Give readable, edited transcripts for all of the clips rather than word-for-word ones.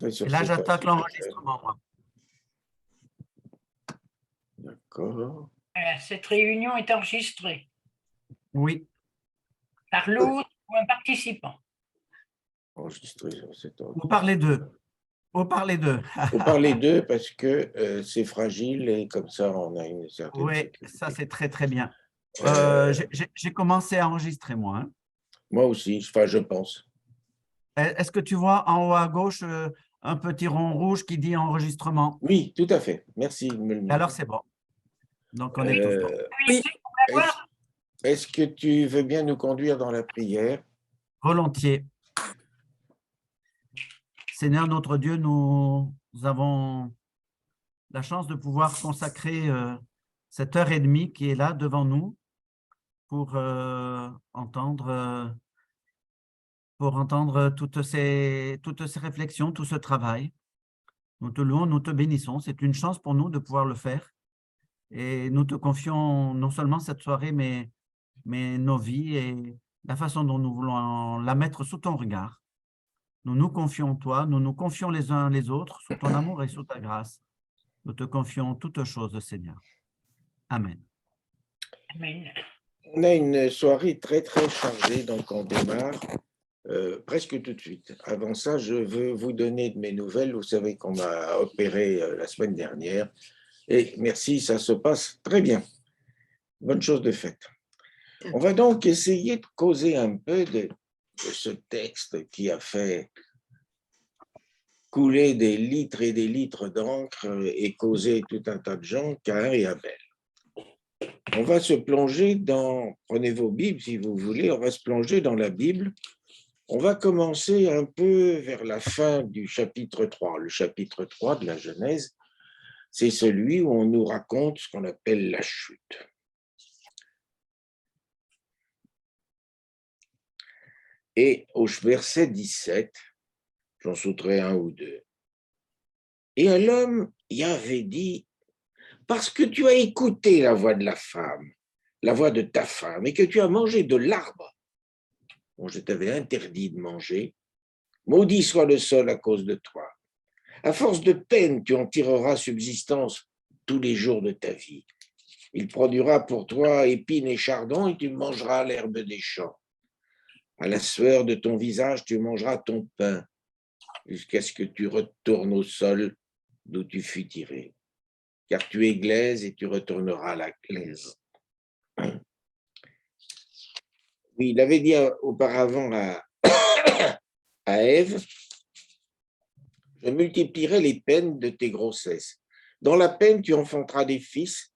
Et Et sur là, cette j'attaque affiche, l'enregistrement, moi. d'accord. Cette réunion est enregistrée Oui. par l'autre ou un participant. Enregistré sur cette Vous parlez d'eux. Vous parlez d'eux. faut parler d'eux parce que c'est fragile et comme ça, on a une certaine Oui, sécurité. ça, c'est très, très bien. Euh, J'ai commencé à enregistrer, moi, hein. Moi aussi, enfin, je pense. Est-ce que tu vois en haut à gauche un petit rond rouge qui dit enregistrement? Oui, tout à fait. Merci de me le dire. Alors, c'est bon. Donc, on est tous bons. Oui, Est-ce est-ce que tu veux bien nous conduire dans la prière? Volontiers. Seigneur notre Dieu, nous avons la chance de pouvoir consacrer cette heure et demie qui est là devant nous pour entendre toutes ces réflexions, tout ce travail. Nous te louons, nous te bénissons. C'est une chance pour nous de pouvoir le faire. Et nous te confions non seulement cette soirée, mais nos vies et la façon dont nous voulons la mettre sous ton regard. Nous nous confions en toi, nous nous confions les uns les autres sous ton amour et sous ta grâce. Nous te confions toutes choses, Seigneur. Amen. amen. On a une soirée très, très chargée, donc on démarre presque tout de suite. Avant ça, je veux vous donner de mes nouvelles. Vous savez qu'on m'a opéré la semaine dernière. Et merci, ça se passe très bien. Bonne chose de faite. On va donc essayer de causer un peu de ce texte qui a fait couler des litres et des litres d'encre et causer tout un tas de gens, Caïn et Abel. On va se plonger prenez vos Bibles si vous voulez, on va se plonger dans la Bible. On va commencer un peu vers la fin du chapitre 3. Le chapitre 3 de la Genèse, c'est celui où on nous raconte ce qu'on appelle la chute. Et au verset 17, j'en sauterai un ou deux. Et à l'homme, Yahvé dit, parce que tu as écouté la voix de la femme, la voix de ta femme, et que tu as mangé de l'arbre dont je t'avais interdit de manger, maudit soit le sol à cause de toi. À force de peine, tu en tireras subsistance tous les jours de ta vie. Il produira pour toi épines et chardons, et tu mangeras l'herbe des champs. À la sueur de ton visage, tu mangeras ton pain, jusqu'à ce que tu retournes au sol d'où tu fus tiré. Car tu es glaise et tu retourneras à la glaise. Oui, il avait dit auparavant à Ève, je multiplierai les peines de tes grossesses. Dans la peine, tu enfanteras des fils.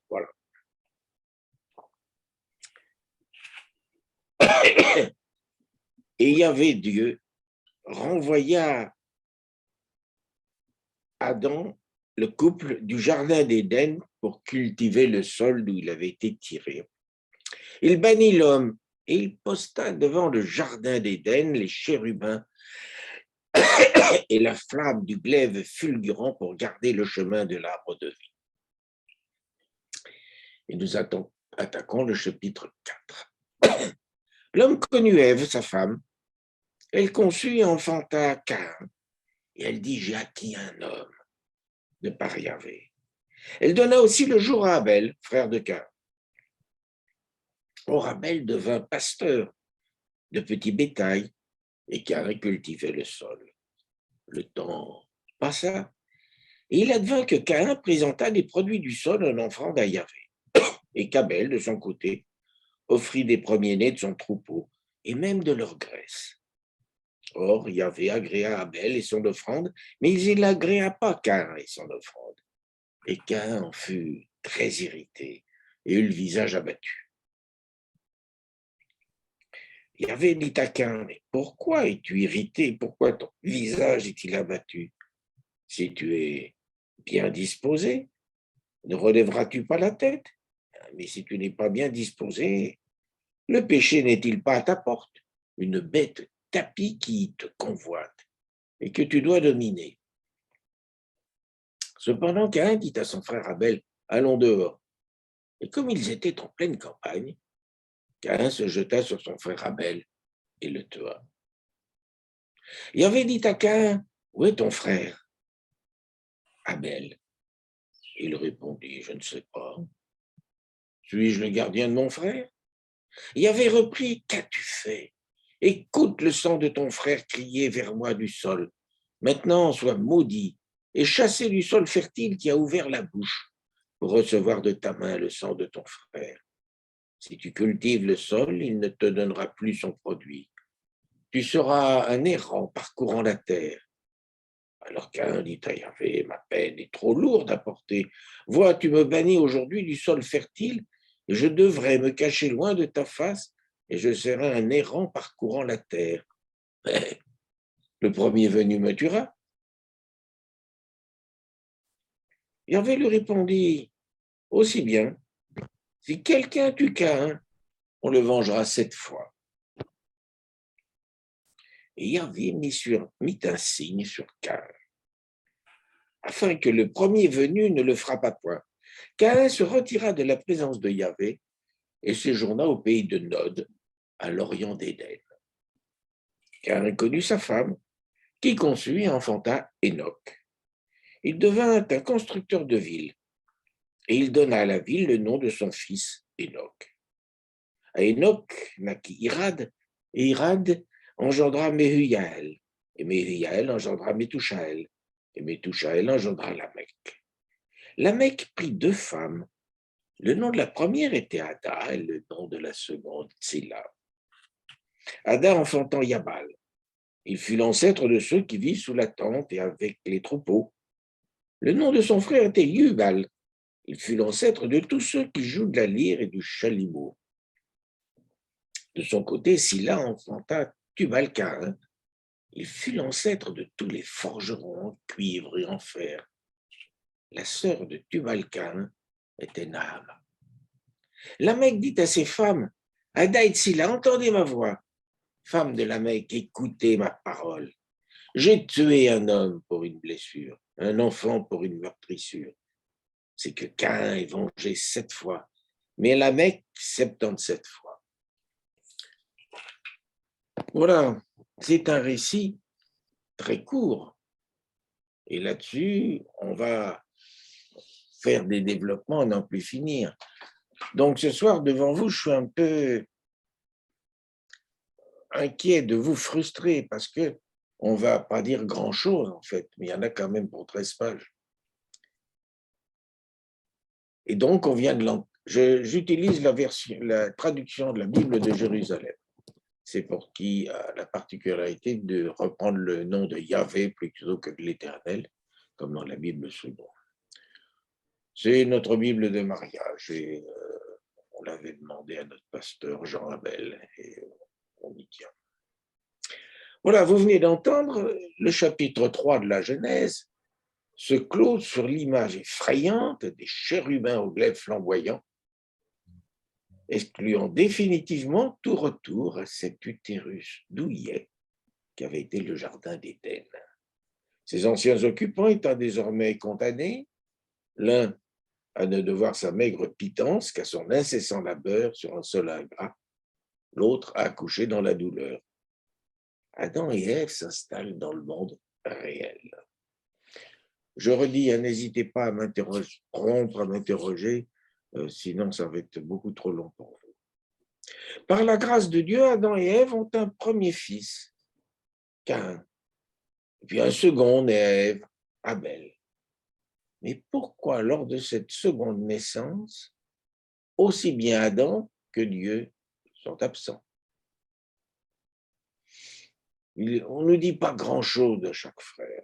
Voilà. Et Yahvé Dieu renvoya Adam, le couple, du jardin d'Éden pour cultiver le sol d'où il avait été tiré. Il bannit l'homme et il posta devant le jardin d'Éden les chérubins et la flamme du glaive fulgurant pour garder le chemin de l'arbre de vie. Et nous attaquons le chapitre 4. L'homme connut Ève, sa femme. Elle conçut et enfanta Caïn. Et elle dit, j'ai acquis un homme de par Yahvé. Elle donna aussi le jour à Abel, frère de Caïn. Or, Abel devint pasteur de petits bétail et Caïn cultivait le sol. Le temps passa et il advint que Caïn présenta des produits du sol en offrande à Yahvé et qu'Abel, de son côté, offrit des premiers-nés de son troupeau et même de leur graisse. Or, Yahvé agréa Abel et son offrande, mais il n'agréa pas Caïn et son offrande. Et Caïn en fut très irrité et eut le visage abattu. Yahvé dit à Caïn, mais pourquoi es-tu irrité? Pourquoi ton visage est-il abattu? Si tu es bien disposé, ne relèveras-tu pas la tête? Mais si tu n'es pas bien disposé, le péché n'est-il pas à ta porte? Une bête tapie qui te convoite et que tu dois dominer. Cependant, Caïn dit à son frère Abel, allons dehors. Et comme ils étaient en pleine campagne, Caïn se jeta sur son frère Abel et le tua. Yahvé dit à Caïn, où est ton frère? Abel. Il répondit, je ne sais pas. Suis-je le gardien de mon frère? Yahvé reprit, qu'as-tu fait? Écoute le sang de ton frère crier vers moi du sol. Maintenant, sois maudit et chassé du sol fertile qui a ouvert la bouche pour recevoir de ta main le sang de ton frère. Si tu cultives le sol, il ne te donnera plus son produit. Tu seras un errant parcourant la terre. Alors Caïn dit à Yahvé, ma peine est trop lourde à porter. Vois, tu me bannis aujourd'hui du sol fertile, et je devrais me cacher loin de ta face, et je serai un errant parcourant la terre. Mais le premier venu me tuera. Yahvé lui répondit, aussi bien, si quelqu'un tue Caïn, on le vengera 7 fois. Et Yahvé mit un signe sur Caïn, afin que le premier venu ne le frappât point. Caïn se retira de la présence de Yahvé et séjourna au pays de Nod, à l'orient d'Éden. Caïn connut sa femme, qui conçut et enfanta Hénoc. Il devint un constructeur de villes, et il donna à la ville le nom de son fils Hénoc. À Hénoc naquit Irad, et Irad engendra Mehujaël, et Mehujaël engendra Métouchaël, et Métouchaël engendra Lamech. Lamech prit 2 femmes. Le nom de la première était Ada, et le nom de la seconde, Tsila. Ada enfantant Yabal. Il fut l'ancêtre de ceux qui vivent sous la tente et avec les troupeaux. Le nom de son frère était Yubal. Il fut l'ancêtre de tous ceux qui jouent de la lyre et du chalumeau. De son côté, Silla enfanta Tubal-Caïn. Il fut l'ancêtre de tous les forgerons en cuivre et en fer. La sœur de Tubal-Caïn était Naama. Lamech dit à ses femmes, Ada et Silla, entendez ma voix. Femme de Lamech, écoutez ma parole. J'ai tué un homme pour une blessure, un enfant pour une meurtrissure. C'est que Caïn est vengé 7 fois, mais Lamech 77 fois. Voilà, c'est un récit très court. Et là-dessus, on va faire des développements à n'en plus finir. Donc ce soir, devant vous, je suis un peu inquiet de vous frustrer parce que on ne va pas dire grand-chose en fait, mais il y en a quand même pour 13 pages. Et donc, on vient de j'utilise la traduction de la Bible de Jérusalem. C'est pour qui a la particularité de reprendre le nom de Yahvé plutôt que de l'Éternel, comme dans la Bible seconde. C'est notre Bible de mariage et on l'avait demandé à notre pasteur Jean Abel et on y tient. Voilà, vous venez d'entendre le chapitre 3 de la Genèse se clôt sur l'image effrayante des chérubins aux glaives flamboyants, excluant définitivement tout retour à cet utérus douillet qui avait été le jardin d'Éden. Ses anciens occupants étant désormais condamnés, l'un à ne devoir sa maigre pitance qu'à son incessant labeur sur un sol ingrat, l'autre à accoucher dans la douleur. Adam et Ève s'installent dans le monde réel. Je redis, n'hésitez pas à m'interroger, sinon ça va être beaucoup trop long pour vous. Par la grâce de Dieu, Adam et Ève ont un premier fils, Caïn, et puis un second né à Ève, Abel. Mais pourquoi, lors de cette seconde naissance, aussi bien Adam que Dieu sont absents? On ne nous dit pas grand-chose de chaque frère.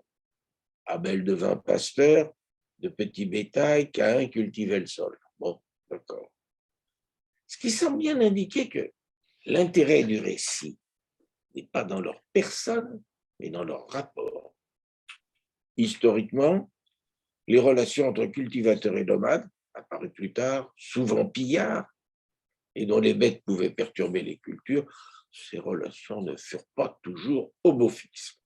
Abel devint pasteur de petit bétail, Caïn cultivait le sol. Bon, d'accord. Ce qui semble bien indiquer que l'intérêt du récit n'est pas dans leur personne, mais dans leur rapport. Historiquement, les relations entre cultivateurs et nomades, apparues plus tard, souvent pillards, et dont les bêtes pouvaient perturber les cultures, ces relations ne furent pas toujours au beau fixe.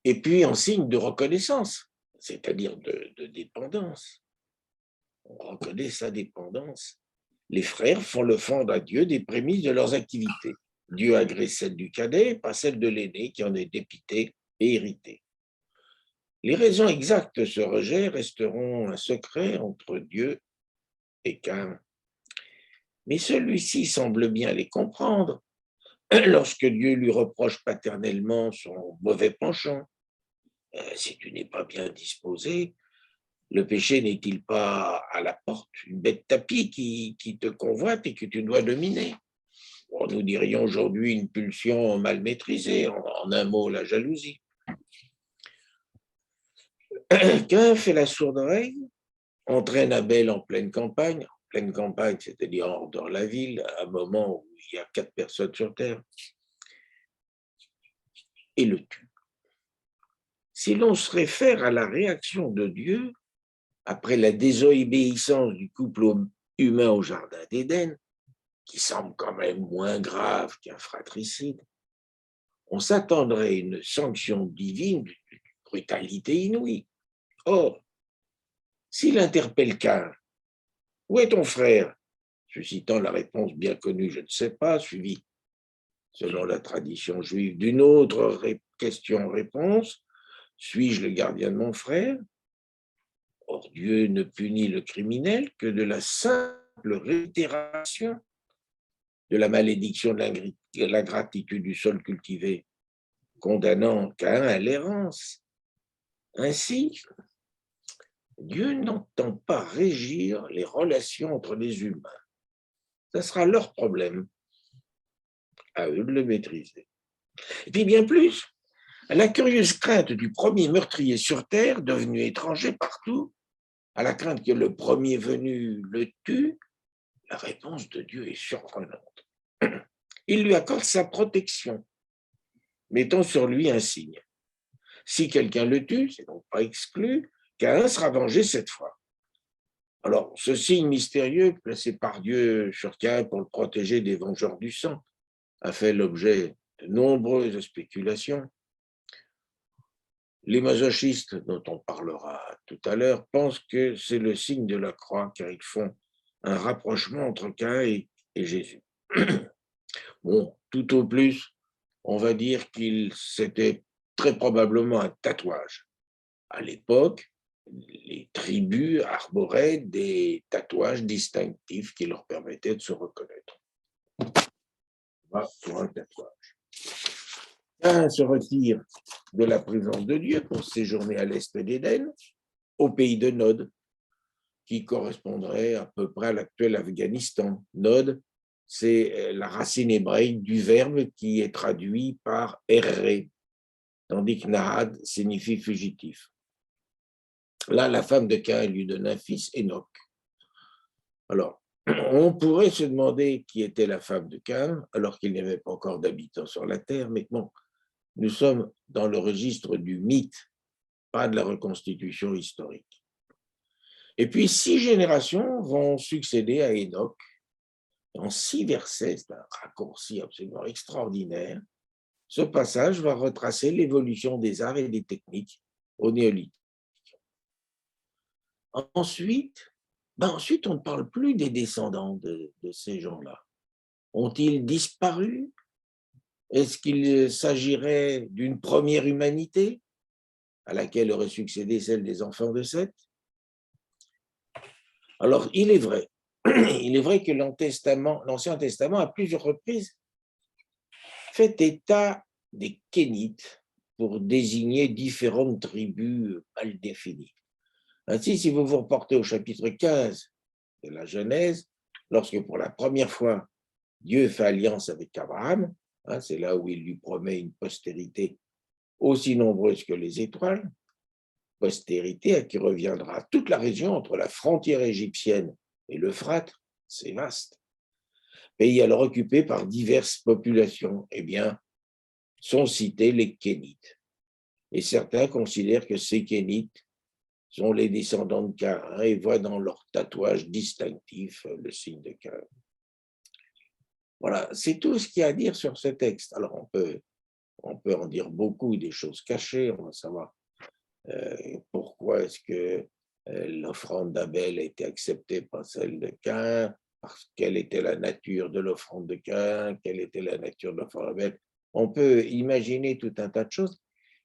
Et puis en signe de reconnaissance, c'est-à-dire de dépendance. On reconnaît sa dépendance. Les frères font l'offrande à Dieu des prémices de leurs activités. Dieu agrée celle du cadet, pas celle de l'aîné qui en est dépité et irrité. Les raisons exactes de ce rejet resteront un secret entre Dieu et Caïn. Mais celui-ci semble bien les comprendre lorsque Dieu lui reproche paternellement son mauvais penchant. Si tu n'es pas bien disposé, le péché n'est-il pas à la porte, une bête tapie qui te convoite et que tu dois dominer? Bon, nous dirions aujourd'hui une pulsion mal maîtrisée, en un mot, la jalousie. Caïn fait la sourde oreille, entraîne Abel en pleine campagne, c'est-à-dire hors de la ville, à un moment où il y a 4 personnes sur terre, et le tue. Si l'on se réfère à la réaction de Dieu après la désobéissance du couple humain au jardin d'Éden, qui semble quand même moins grave qu'un fratricide, on s'attendrait à une sanction divine d'une brutalité inouïe. Or, s'il interpelle Caïn, « Où est ton frère ?» suscitant la réponse bien connue « Je ne sais pas », suivie, selon la tradition juive, d'une autre question-réponse, « Suis-je le gardien de mon frère ?» Or, Dieu ne punit le criminel que de la simple réitération de la malédiction de l'ingratitude du sol cultivé, condamnant Caïn à l'errance. Ainsi, Dieu n'entend pas régir les relations entre les humains. Ce sera leur problème, à eux de le maîtriser. Et puis bien plus, à la curieuse crainte du premier meurtrier sur terre, devenu étranger partout, à la crainte que le premier venu le tue, la réponse de Dieu est surprenante. Il lui accorde sa protection, mettant sur lui un signe. Si quelqu'un le tue, c'est donc pas exclu, Caïn sera vengé cette fois. Alors, ce signe mystérieux placé par Dieu sur Caïn pour le protéger des vengeurs du sang a fait l'objet de nombreuses spéculations. Les masochistes, dont on parlera tout à l'heure, pensent que c'est le signe de la croix, car ils font un rapprochement entre Caïn et Jésus. Bon, tout au plus, on va dire qu'il c'était très probablement un tatouage. À l'époque, les tribus arboraient des tatouages distinctifs qui leur permettaient de se reconnaître. Voilà pour un tatouage. Caïn se retire de la présence de Dieu pour séjourner à l'est d'Éden, au pays de Nod, qui correspondrait à peu près à l'actuel Afghanistan. Nod, c'est la racine hébraïque du verbe qui est traduit par errer, tandis que Nahad signifie fugitif. Là, la femme de Caïn lui donne un fils, Enoch. Alors, on pourrait se demander qui était la femme de Caïn, alors qu'il n'y avait pas encore d'habitants sur la terre, mais bon, nous sommes dans le registre du mythe, pas de la reconstitution historique. Et puis, 6 générations vont succéder à Enoch. En 6 versets, c'est un raccourci absolument extraordinaire. Ce passage va retracer l'évolution des arts et des techniques au néolithique. Ensuite, on ne parle plus des descendants de ces gens-là. Ont-ils disparu? Est-ce qu'il s'agirait d'une première humanité à laquelle aurait succédé celle des enfants de Seth? Alors, il est vrai que l'Ancien Testament, à plusieurs reprises, fait état des Kénites pour désigner différentes tribus mal définies. Ainsi, si vous vous reportez au chapitre 15 de la Genèse, lorsque pour la première fois Dieu fait alliance avec Abraham, c'est là où il lui promet une postérité aussi nombreuse que les étoiles, postérité à qui reviendra toute la région entre la frontière égyptienne et l'Euphrate, c'est vaste. Pays alors occupé par diverses populations, eh bien, sont cités les Kénites. Et certains considèrent que ces Kénites sont les descendants de Caïn et voient dans leur tatouage distinctif le signe de Caïn. Voilà, c'est tout ce qu'il y a à dire sur ce texte. Alors, on peut en dire beaucoup, des choses cachées, on va savoir pourquoi est-ce que l'offrande d'Abel a été acceptée par celle de Caïn, quelle était la nature de l'offrande de Caïn, quelle était la nature de l'offrande d'Abel. On peut imaginer tout un tas de choses.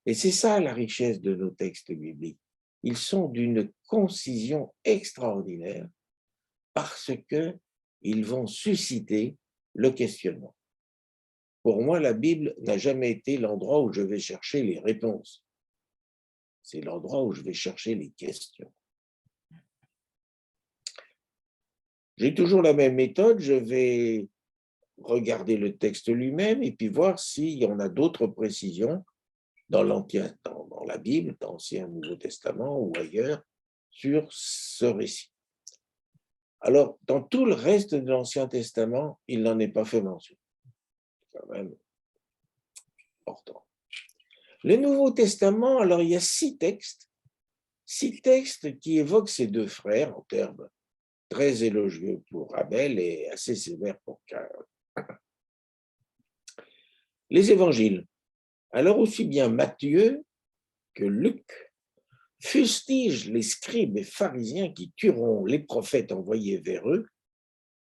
Et c'est ça la richesse de nos textes bibliques. Ils sont d'une concision extraordinaire parce qu'ils vont susciter le questionnement. Pour moi, la Bible n'a jamais été l'endroit où je vais chercher les réponses. C'est l'endroit où je vais chercher les questions. J'ai toujours la même méthode, je vais regarder le texte lui-même et puis voir s'il y en a d'autres précisions dans la Bible, dans l'Ancien et Nouveau Testament ou ailleurs, sur ce récit. Alors, dans tout le reste de l'Ancien Testament, il n'en est pas fait mention. C'est quand même important. Le Nouveau Testament, alors il y a 6 textes qui évoquent ces 2 frères en termes très élogieux pour Abel et assez sévères pour Caïn. Les évangiles. Alors aussi bien Matthieu que Luc fustigent les scribes et pharisiens qui tueront les prophètes envoyés vers eux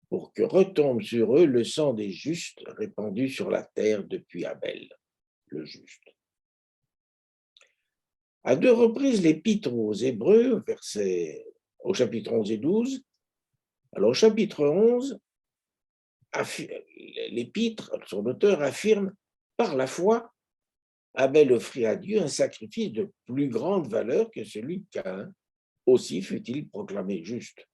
pour que retombe sur eux le sang des justes répandu sur la terre depuis Abel, le juste. À 2 reprises, l'épître aux Hébreux, au chapitre 11 et 12, alors au chapitre 11, l'épître, son auteur affirme par la foi, Abel offrit à Dieu un sacrifice de plus grande valeur que celui de Caïn, aussi fut-il proclamé juste,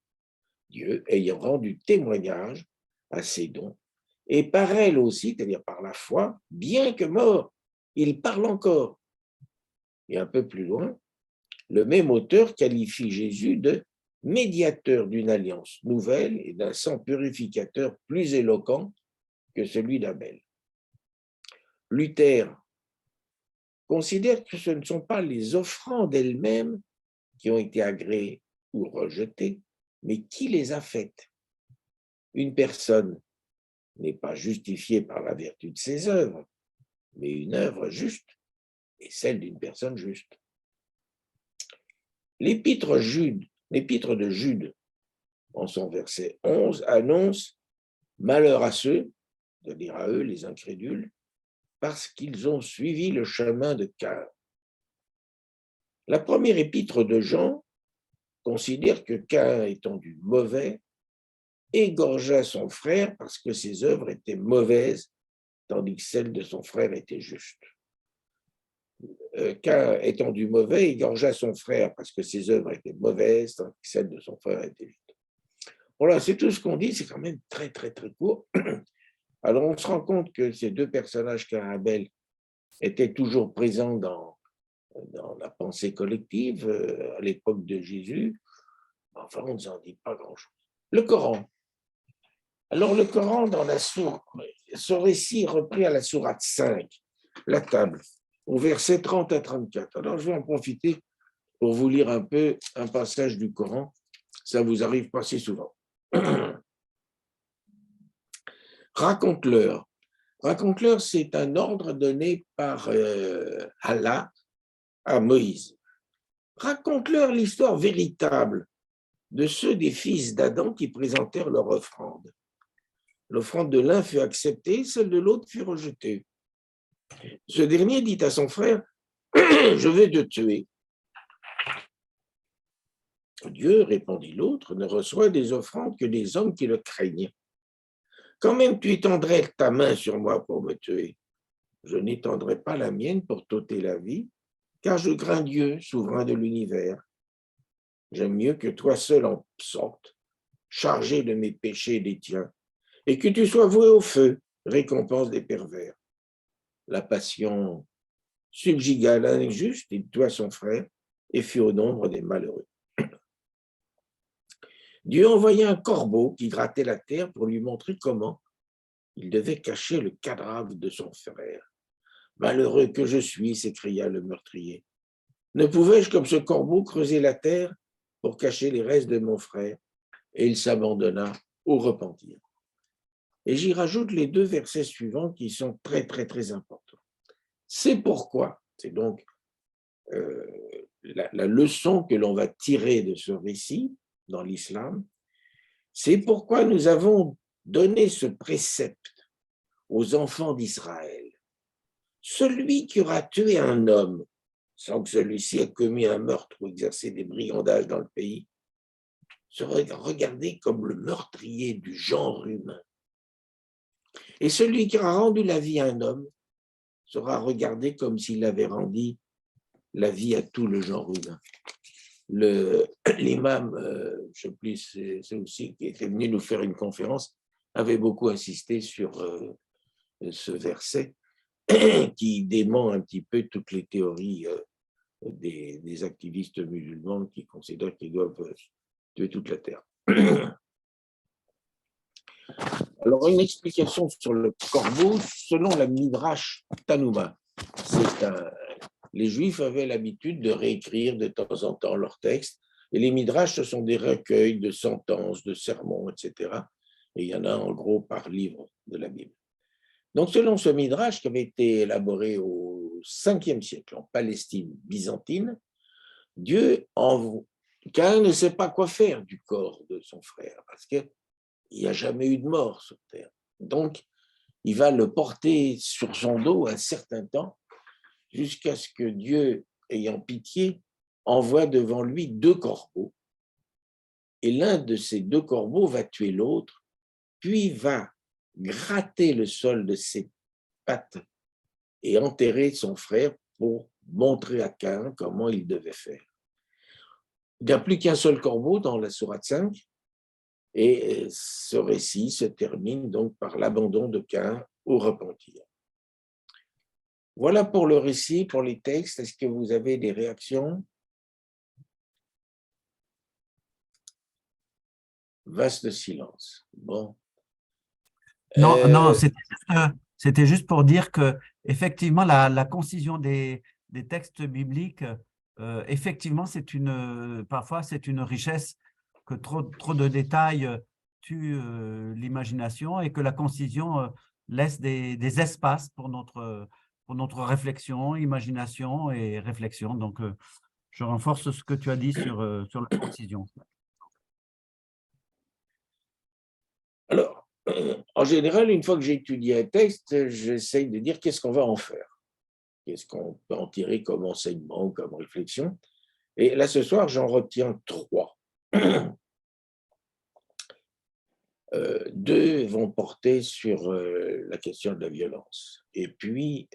Dieu ayant rendu témoignage à ses dons. Et par elle aussi, c'est-à-dire par la foi, bien que mort, il parle encore. Et un peu plus loin, le même auteur qualifie Jésus de médiateur d'une alliance nouvelle et d'un sang purificateur plus éloquent que celui d'Abel. Luther considère que ce ne sont pas les offrandes elles-mêmes qui ont été agréées ou rejetées, mais qui les a faites. Une personne n'est pas justifiée par la vertu de ses œuvres, mais une œuvre juste est celle d'une personne juste. L'épître de Jude, en son verset 11, annonce « Malheur à ceux », c'est-à-dire à eux, les incrédules, parce qu'ils ont suivi le chemin de Caïn. La première épître de Jean considère que Caïn, étant du mauvais, égorgea son frère parce que ses œuvres étaient mauvaises, tandis que celles de son frère étaient justes. Caïn, étant du mauvais, égorgea son frère parce que ses œuvres étaient mauvaises, tandis que celles de son frère étaient justes. Voilà, c'est tout ce qu'on dit, c'est quand même très, très, très court. Alors, on se rend compte que ces 2 personnages, Caïn et Abel, étaient toujours présents dans la pensée collective à l'époque de Jésus. Enfin, on ne nous en dit pas grand-chose. Le Coran. Alors, le Coran, dans ce récit est repris à la sourate 5, la table, au verset 30 à 34. Alors, je vais en profiter pour vous lire un peu un passage du Coran. Ça vous arrive pas si souvent. Raconte-leur. Raconte-leur, c'est un ordre donné par Allah à Moïse. Raconte-leur l'histoire véritable de ceux des fils d'Adam qui présentèrent leur offrande. L'offrande de l'un fut acceptée, celle de l'autre fut rejetée. Ce dernier dit à son frère, « Je vais te tuer. » Dieu, répondit l'autre, ne reçoit des offrandes que des hommes qui le craignent. Quand même tu étendrais ta main sur moi pour me tuer. Je n'étendrai pas la mienne pour t'ôter la vie, car je crains Dieu, souverain de l'univers. J'aime mieux que toi seul en sorte, chargé de mes péchés et des tiens, et que tu sois voué au feu, récompense des pervers. La passion subjugua l'injuste, il tua son frère, et fut au nombre des malheureux. Dieu envoya un corbeau qui grattait la terre pour lui montrer comment il devait cacher le cadavre de son frère. « Malheureux que je suis » s'écria le meurtrier. « Ne pouvais-je comme ce corbeau creuser la terre pour cacher les restes de mon frère ?» Et il s'abandonna au repentir. Et j'y rajoute les 2 versets suivants qui sont très, très, très importants. C'est pourquoi, c'est donc la leçon que l'on va tirer de ce récit dans l'islam, C'est pourquoi nous avons donné ce précepte aux enfants d'Israël. Celui qui aura tué un homme sans que celui-ci ait commis un meurtre ou exercé des brigandages dans le pays sera regardé comme le meurtrier du genre humain. Et celui qui aura rendu la vie à un homme sera regardé comme s'il avait rendu la vie à tout le genre humain. L'imam, je ne sais plus, c'est aussi qui était venu nous faire une conférence, avait beaucoup insisté sur ce verset qui dément un petit peu toutes les théories des activistes musulmans qui considèrent qu'ils doivent tuer toute la terre. Alors, une explication sur le corbeau, selon la Midrash Tanouma. Les Juifs avaient l'habitude de réécrire de temps en temps leurs textes, et les Midrash, ce sont des recueils de sentences, de sermons, etc. Et il y en a en gros par livre de la Bible. Donc, selon ce Midrash qui avait été élaboré au 5e siècle en Palestine byzantine, Caïn ne sait pas quoi faire du corps de son frère, parce qu'il n'y a jamais eu de mort sur terre. Donc, il va le porter sur son dos un certain temps, jusqu'à ce que Dieu, ayant pitié, envoie devant lui 2 corbeaux. Et l'un de ces 2 corbeaux va tuer l'autre, puis va gratter le sol de ses pattes et enterrer son frère pour montrer à Caïn comment il devait faire. Il n'y a plus qu'un seul corbeau dans la sourate 5, et ce récit se termine donc par l'abandon de Caïn au repentir. Voilà pour le récit, pour les textes. Est-ce que vous avez des réactions? Vaste silence. Bon. Non, c'était juste pour dire que effectivement la concision des textes bibliques, effectivement, parfois c'est une richesse, que trop de détails tuent l'imagination, et que la concision laisse des espaces pour notre réflexion, imagination et réflexion. Donc, je renforce ce que tu as dit sur la concision. Alors, en général, une fois que j'ai étudié un texte, j'essaye de dire qu'est-ce qu'on va en faire. Qu'est-ce qu'on peut en tirer comme enseignement, comme réflexion. Et là, ce soir, j'en retiens 3. 2 vont porter sur la question de la violence. Et puis,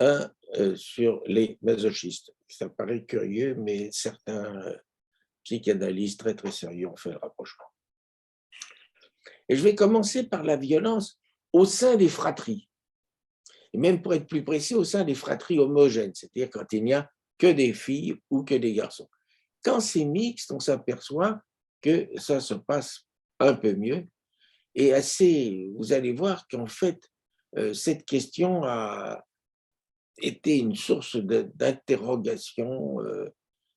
un sur les masochistes. Ça paraît curieux, mais certains psychanalystes très, très sérieux ont fait le rapprochement. Et je vais commencer par la violence au sein des fratries. Et même pour être plus précis, au sein des fratries homogènes, c'est-à-dire quand il n'y a que des filles ou que des garçons. Quand c'est mixte, on s'aperçoit que ça se passe un peu mieux. Et vous allez voir qu'en fait, cette question a été une source d'interrogation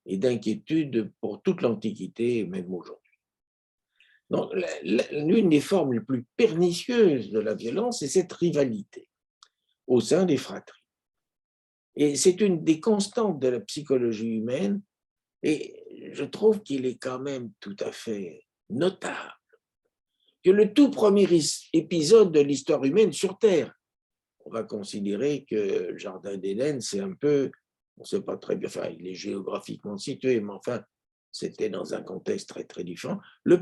et d'inquiétude pour toute l'Antiquité et même aujourd'hui. Donc, l'une des formes les plus pernicieuses de la violence, c'est cette rivalité au sein des fratries. Et c'est une des constantes de la psychologie humaine, et je trouve qu'il est quand même tout à fait notable que le tout premier épisode de l'histoire humaine sur Terre, on va considérer que le Jardin d'Éden, c'est un peu, on ne sait pas très bien, enfin, il est géographiquement situé, mais enfin, c'était dans un contexte très, très différent. La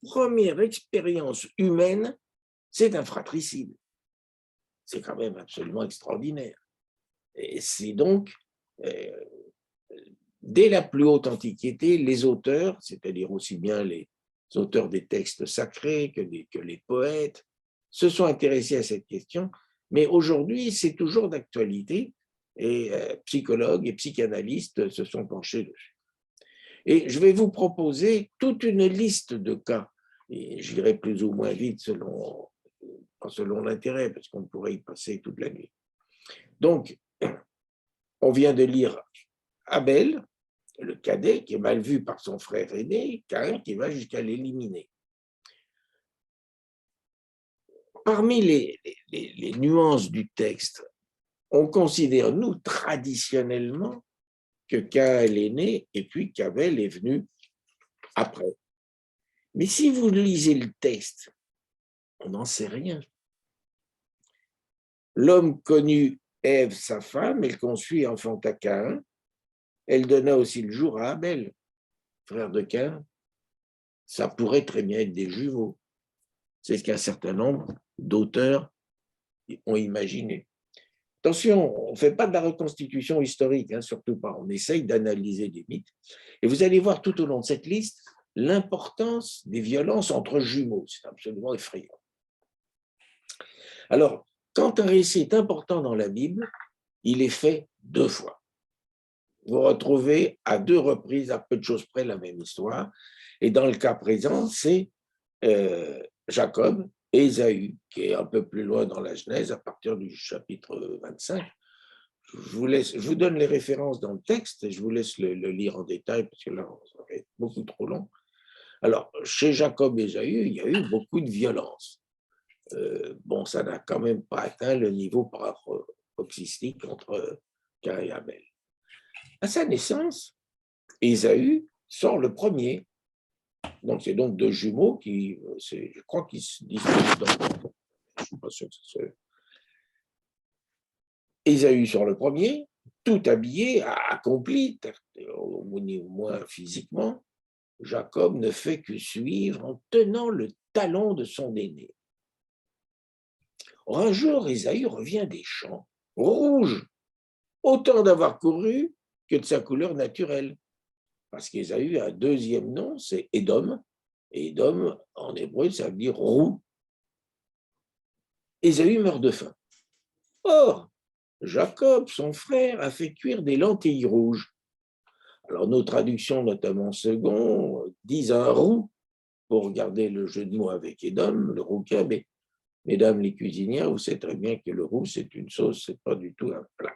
première expérience humaine, c'est un fratricide. C'est quand même absolument extraordinaire. Et c'est donc, dès la plus haute antiquité, les auteurs, c'est-à-dire aussi bien les auteurs des textes sacrés que les poètes, se sont intéressés à cette question, mais aujourd'hui, c'est toujours d'actualité, et psychologues et psychanalystes se sont penchés dessus. Et je vais vous proposer toute une liste de cas, et j'irai plus ou moins vite selon l'intérêt, parce qu'on pourrait y passer toute la nuit. Donc, on vient de lire Abel, le cadet, qui est mal vu par son frère aîné, Caïn, qui va jusqu'à l'éliminer. Parmi les nuances du texte, on considère, nous, traditionnellement, que Caïn est né et puis qu'Abel est venu après. Mais si vous lisez le texte, on n'en sait rien. L'homme connut Ève, sa femme, elle conçut et enfanta Caïn. Elle donna aussi le jour à Abel, frère de Caïn. Ça pourrait très bien être des jumeaux. C'est ce qu'un certain nombre d'auteurs ont imaginé. Attention, on ne fait pas de la reconstitution historique, hein, surtout pas. On essaye d'analyser des mythes. Et vous allez voir tout au long de cette liste l'importance des violences entre jumeaux. C'est absolument effrayant. Alors, quand un récit est important dans la Bible, il est fait 2 fois. Vous retrouvez à 2 reprises, à peu de choses près, la même histoire. Et dans le cas présent, c'est Jacob et Ésaü, qui est un peu plus loin dans la Genèse, à partir du chapitre 25. Je vous donne les références dans le texte et je vous laisse le lire en détail, parce que là, ça va être beaucoup trop long. Alors, chez Jacob et Ésaü, il y a eu beaucoup de violence. Bon, ça n'a quand même pas atteint le niveau paroxystique entre Caïn et Abel. À sa naissance, Ésaü sort le premier. Donc, c'est donc 2 jumeaux qui, je crois qu'ils se disputent dans. Je ne suis pas sûr que c'est. Ésaü sort le premier, tout habillé, accompli, au moins physiquement. Jacob ne fait que suivre en tenant le talon de son aîné. Or, un jour, Ésaü revient des champs, rouge, autant d'avoir couru que de sa couleur naturelle. Parce qu'Ésaü a un 2e nom, c'est Édom. Et Édom, en hébreu, ça veut dire roux. Ésaü meurt de faim. Or, Jacob, son frère, a fait cuire des lentilles rouges. Alors, nos traductions, notamment second, disent un roux, pour garder le jeu de mots avec Édom, le rouquin, mais mesdames les cuisinières, vous savez très bien que le roux, c'est une sauce, c'est pas du tout un plat.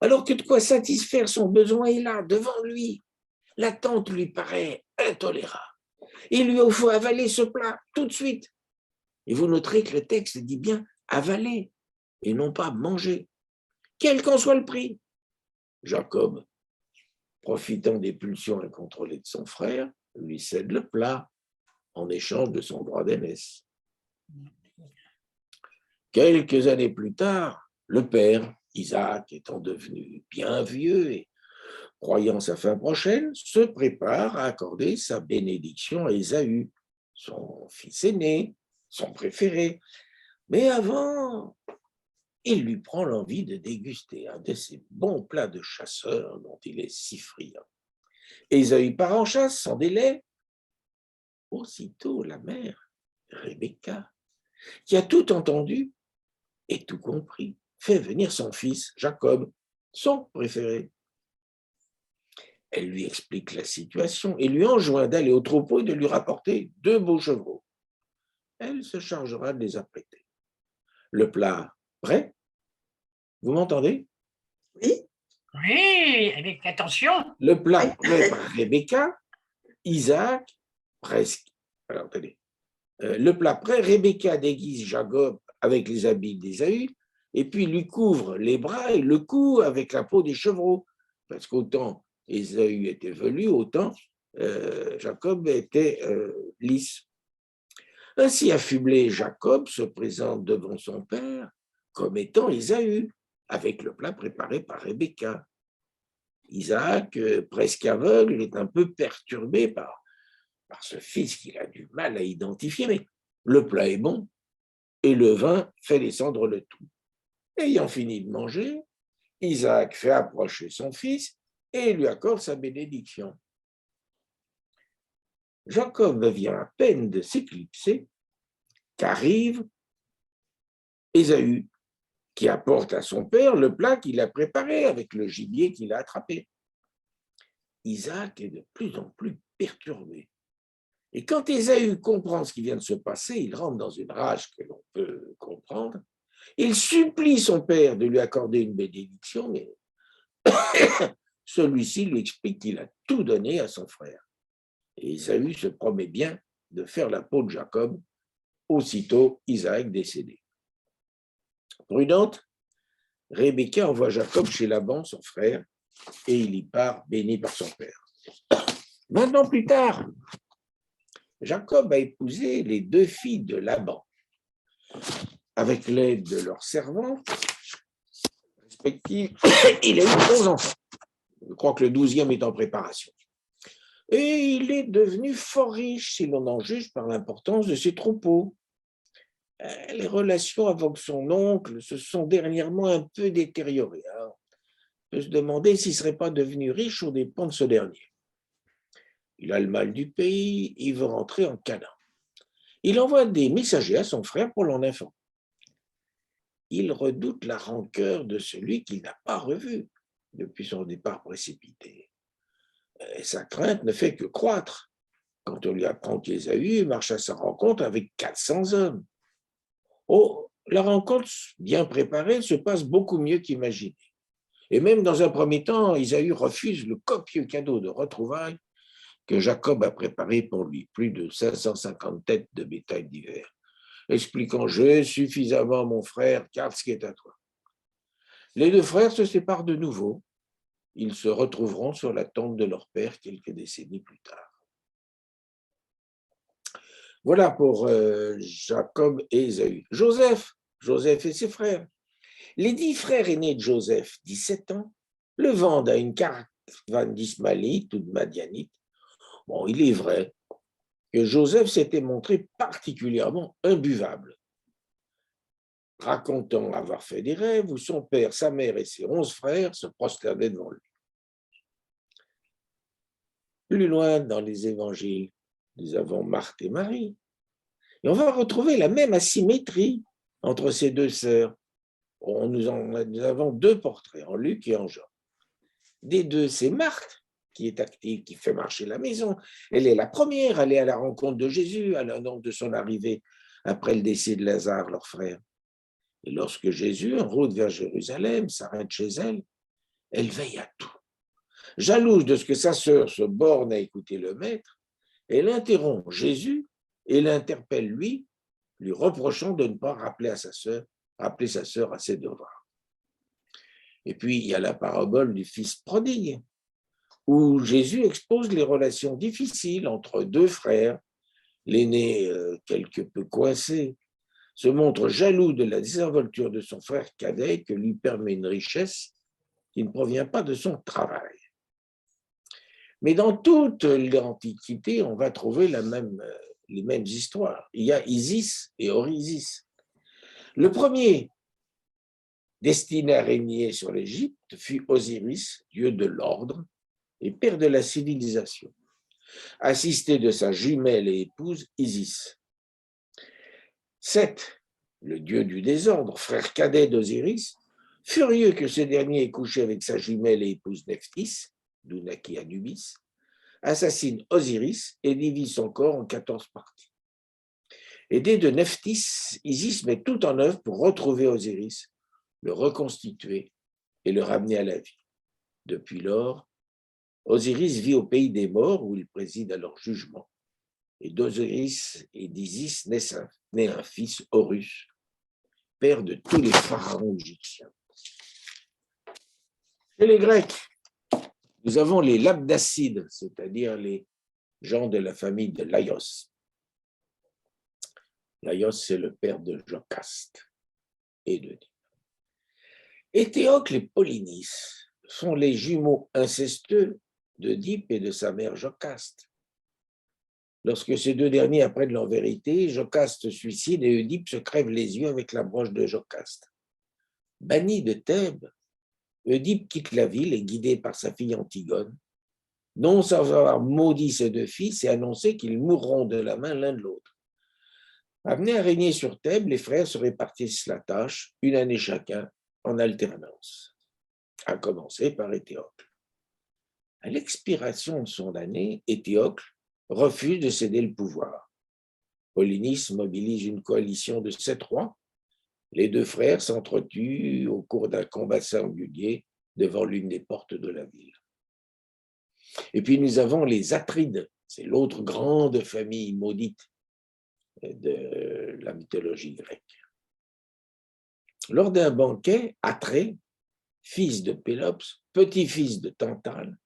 Alors que de quoi satisfaire son besoin est là, devant lui. L'attente lui paraît intolérable. Il lui faut avaler ce plat tout de suite. Et vous noterez que le texte dit bien avaler et non pas manger, quel qu'en soit le prix. Jacob, profitant des pulsions incontrôlées de son frère, lui cède le plat en échange de son droit d'aînesse. Quelques années plus tard, le père, Isaac, étant devenu bien vieux et croyant sa fin prochaine, se prépare à accorder sa bénédiction à Ésaü, son fils aîné, son préféré. Mais avant, il lui prend l'envie de déguster un de ces bons plats de chasseur dont il est si friand. Ésaü part en chasse sans délai. Aussitôt, la mère, Rebecca, qui a tout entendu et tout compris, fait venir son fils, Jacob, son préféré. Elle lui explique la situation et lui enjoint d'aller au troupeau et de lui rapporter 2 beaux chevreaux. Elle se chargera de les apprêter. Le plat prêt? Vous m'entendez? Oui. Oui, avec attention. Le plat prêt par Rebecca, Isaac, presque. Alors, attendez. Le plat prêt, Rebecca déguise Jacob avec les habits d'Ésaü et puis lui couvre les bras et le cou avec la peau des chevreaux. Parce qu'autant Ésaü était velu, autant Jacob était lisse. Ainsi affublé, Jacob se présente devant son père comme étant Ésaü, avec le plat préparé par Rebecca. Isaac, presque aveugle, est un peu perturbé par ce fils qu'il a du mal à identifier, mais le plat est bon et le vin fait descendre le tout. Ayant fini de manger, Isaac fait approcher son fils et lui accorde sa bénédiction. Jacob vient à peine de s'éclipser qu'arrive Ésaü, qui apporte à son père le plat qu'il a préparé avec le gibier qu'il a attrapé. Isaac est de plus en plus perturbé. Et quand Ésaü comprend ce qui vient de se passer, il rentre dans une rage que l'on peut comprendre. Il supplie son père de lui accorder une bénédiction, mais celui-ci lui explique qu'il a tout donné à son frère. Et Ésaü se promet bien de faire la peau de Jacob, aussitôt Isaac décédé. Prudente, Rebecca envoie Jacob chez Laban, son frère, et il y part béni par son père. 20 ans plus tard, Jacob a épousé les deux filles de Laban. Avec l'aide de leurs servantes respectives, il a eu 11 enfants. Je crois que le 12e est en préparation. Et il est devenu fort riche, si l'on en juge par l'importance de ses troupeaux. Les relations avec son oncle se sont dernièrement un peu détériorées. On peut se demander s'il ne serait pas devenu riche aux dépens de ce dernier. Il a le mal du pays, il veut rentrer en Canaan. Il envoie des messagers à son frère pour l'en informer. Il redoute la rancœur de celui qu'il n'a pas revu depuis son départ précipité. Et sa crainte ne fait que croître quand on lui apprend qu'Ésaü marche à sa rencontre avec 400 hommes. Oh, la rencontre bien préparée se passe beaucoup mieux qu'imaginé. Et même dans un premier temps, Ésaü refuse le copieux cadeau de retrouvailles que Jacob a préparé pour lui, plus de 550 têtes de bétail d'hiver, expliquant « J'ai suffisamment mon frère, garde ce qui est à toi ». Les deux frères se séparent de nouveau. Ils se retrouveront sur la tombe de leur père quelques décennies plus tard. Voilà pour Jacob et Ésaü. Joseph et ses frères. Les 10 frères aînés de Joseph, 17 ans, le vendent à une caravane d'Ismaélites ou de Madianites. Bon, il est vrai que Joseph s'était montré particulièrement imbuvable, racontant avoir fait des rêves où son père, sa mère et ses 11 frères se prosternaient devant lui. Plus loin dans les évangiles, nous avons Marthe et Marie. Et on va retrouver la même asymétrie entre ces deux sœurs. Nous avons deux portraits, en Luc et en Jean. Des deux, c'est Marthe qui est active, qui fait marcher la maison. Elle est la première à aller à la rencontre de Jésus à l'annonce de son arrivée après le décès de Lazare, leur frère. Et lorsque Jésus, en route vers Jérusalem, s'arrête chez elle, elle veille à tout. Jalouse de ce que sa sœur se borne à écouter le maître, elle interrompt Jésus et l'interpelle lui reprochant de ne pas rappeler sa sœur à ses devoirs. Et puis, il y a la parabole du fils prodigue, où Jésus expose les relations difficiles entre deux frères, l'aîné quelque peu coincé, se montre jaloux de la désinvolture de son frère cadet que lui permet une richesse qui ne provient pas de son travail. Mais dans toute l'Antiquité, on va trouver les mêmes histoires. Il y a Isis et Orisis. Le premier destiné à régner sur l'Égypte fut Osiris, dieu de l'ordre et père de la civilisation, assisté de sa jumelle et épouse Isis. Seth, le dieu du désordre, frère cadet d'Osiris, furieux que ce dernier ait couché avec sa jumelle et épouse Nephthys, d'où naquit Anubis, assassine Osiris et divise son corps en 14 parties. Aidé de Nephthys, Isis met tout en œuvre pour retrouver Osiris, le reconstituer et le ramener à la vie. Depuis lors, Osiris vit au pays des morts où il préside à leur jugement. Et d'Osiris et d'Isis naît un fils, Horus, père de tous les pharaons égyptiens. Chez les Grecs, nous avons les Labdacides, c'est-à-dire les gens de la famille de Laios. Laios, c'est le père de Jocaste et de Dieu. Éthéocle et Polynice sont les jumeaux incestueux d'Œdipe et de sa mère Jocaste. Lorsque ces deux derniers apprennent leur vérité, Jocaste se suicide et Œdipe se crève les yeux avec la broche de Jocaste. Banni de Thèbes, Œdipe quitte la ville et guidé par sa fille Antigone, non sans avoir maudit ses deux fils et annoncé qu'ils mourront de la main l'un de l'autre. Amenés à régner sur Thèbes, les frères se répartissent la tâche, une année chacun, en alternance, à commencer par Éthéocle. À l'expiration de son année, Éthéocle refuse de céder le pouvoir. Polynice mobilise une coalition de 7 rois. Les deux frères s'entretuent au cours d'un combat singulier devant l'une des portes de la ville. Et puis nous avons les Atrides, c'est l'autre grande famille maudite de la mythologie grecque. Lors d'un banquet, Atrée, fils de Pélops, petit-fils de Tantale,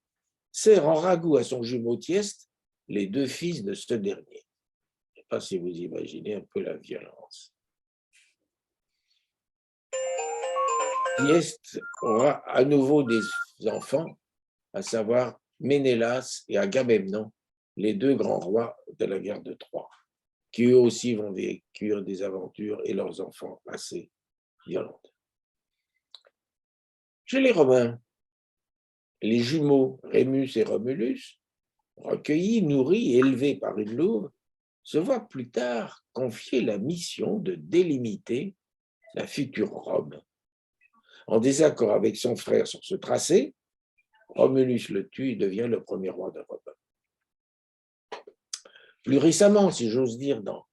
sert en ragoût à son jumeau Thyeste les deux fils de ce dernier. pas si vous imaginez un peu la violence. Thyeste aura à nouveau des enfants, à savoir Ménélas et Agamemnon, les deux grands rois de la guerre de Troie, qui eux aussi vont vécure des aventures et leurs enfants assez violentes. Chez les Romains, les jumeaux Rémus et Romulus, recueillis, nourris et élevés par une louve, se voient plus tard confier la mission de délimiter la future Rome. En désaccord avec son frère sur ce tracé, Romulus le tue et devient le premier roi de Rome. Plus récemment, si j'ose dire, dans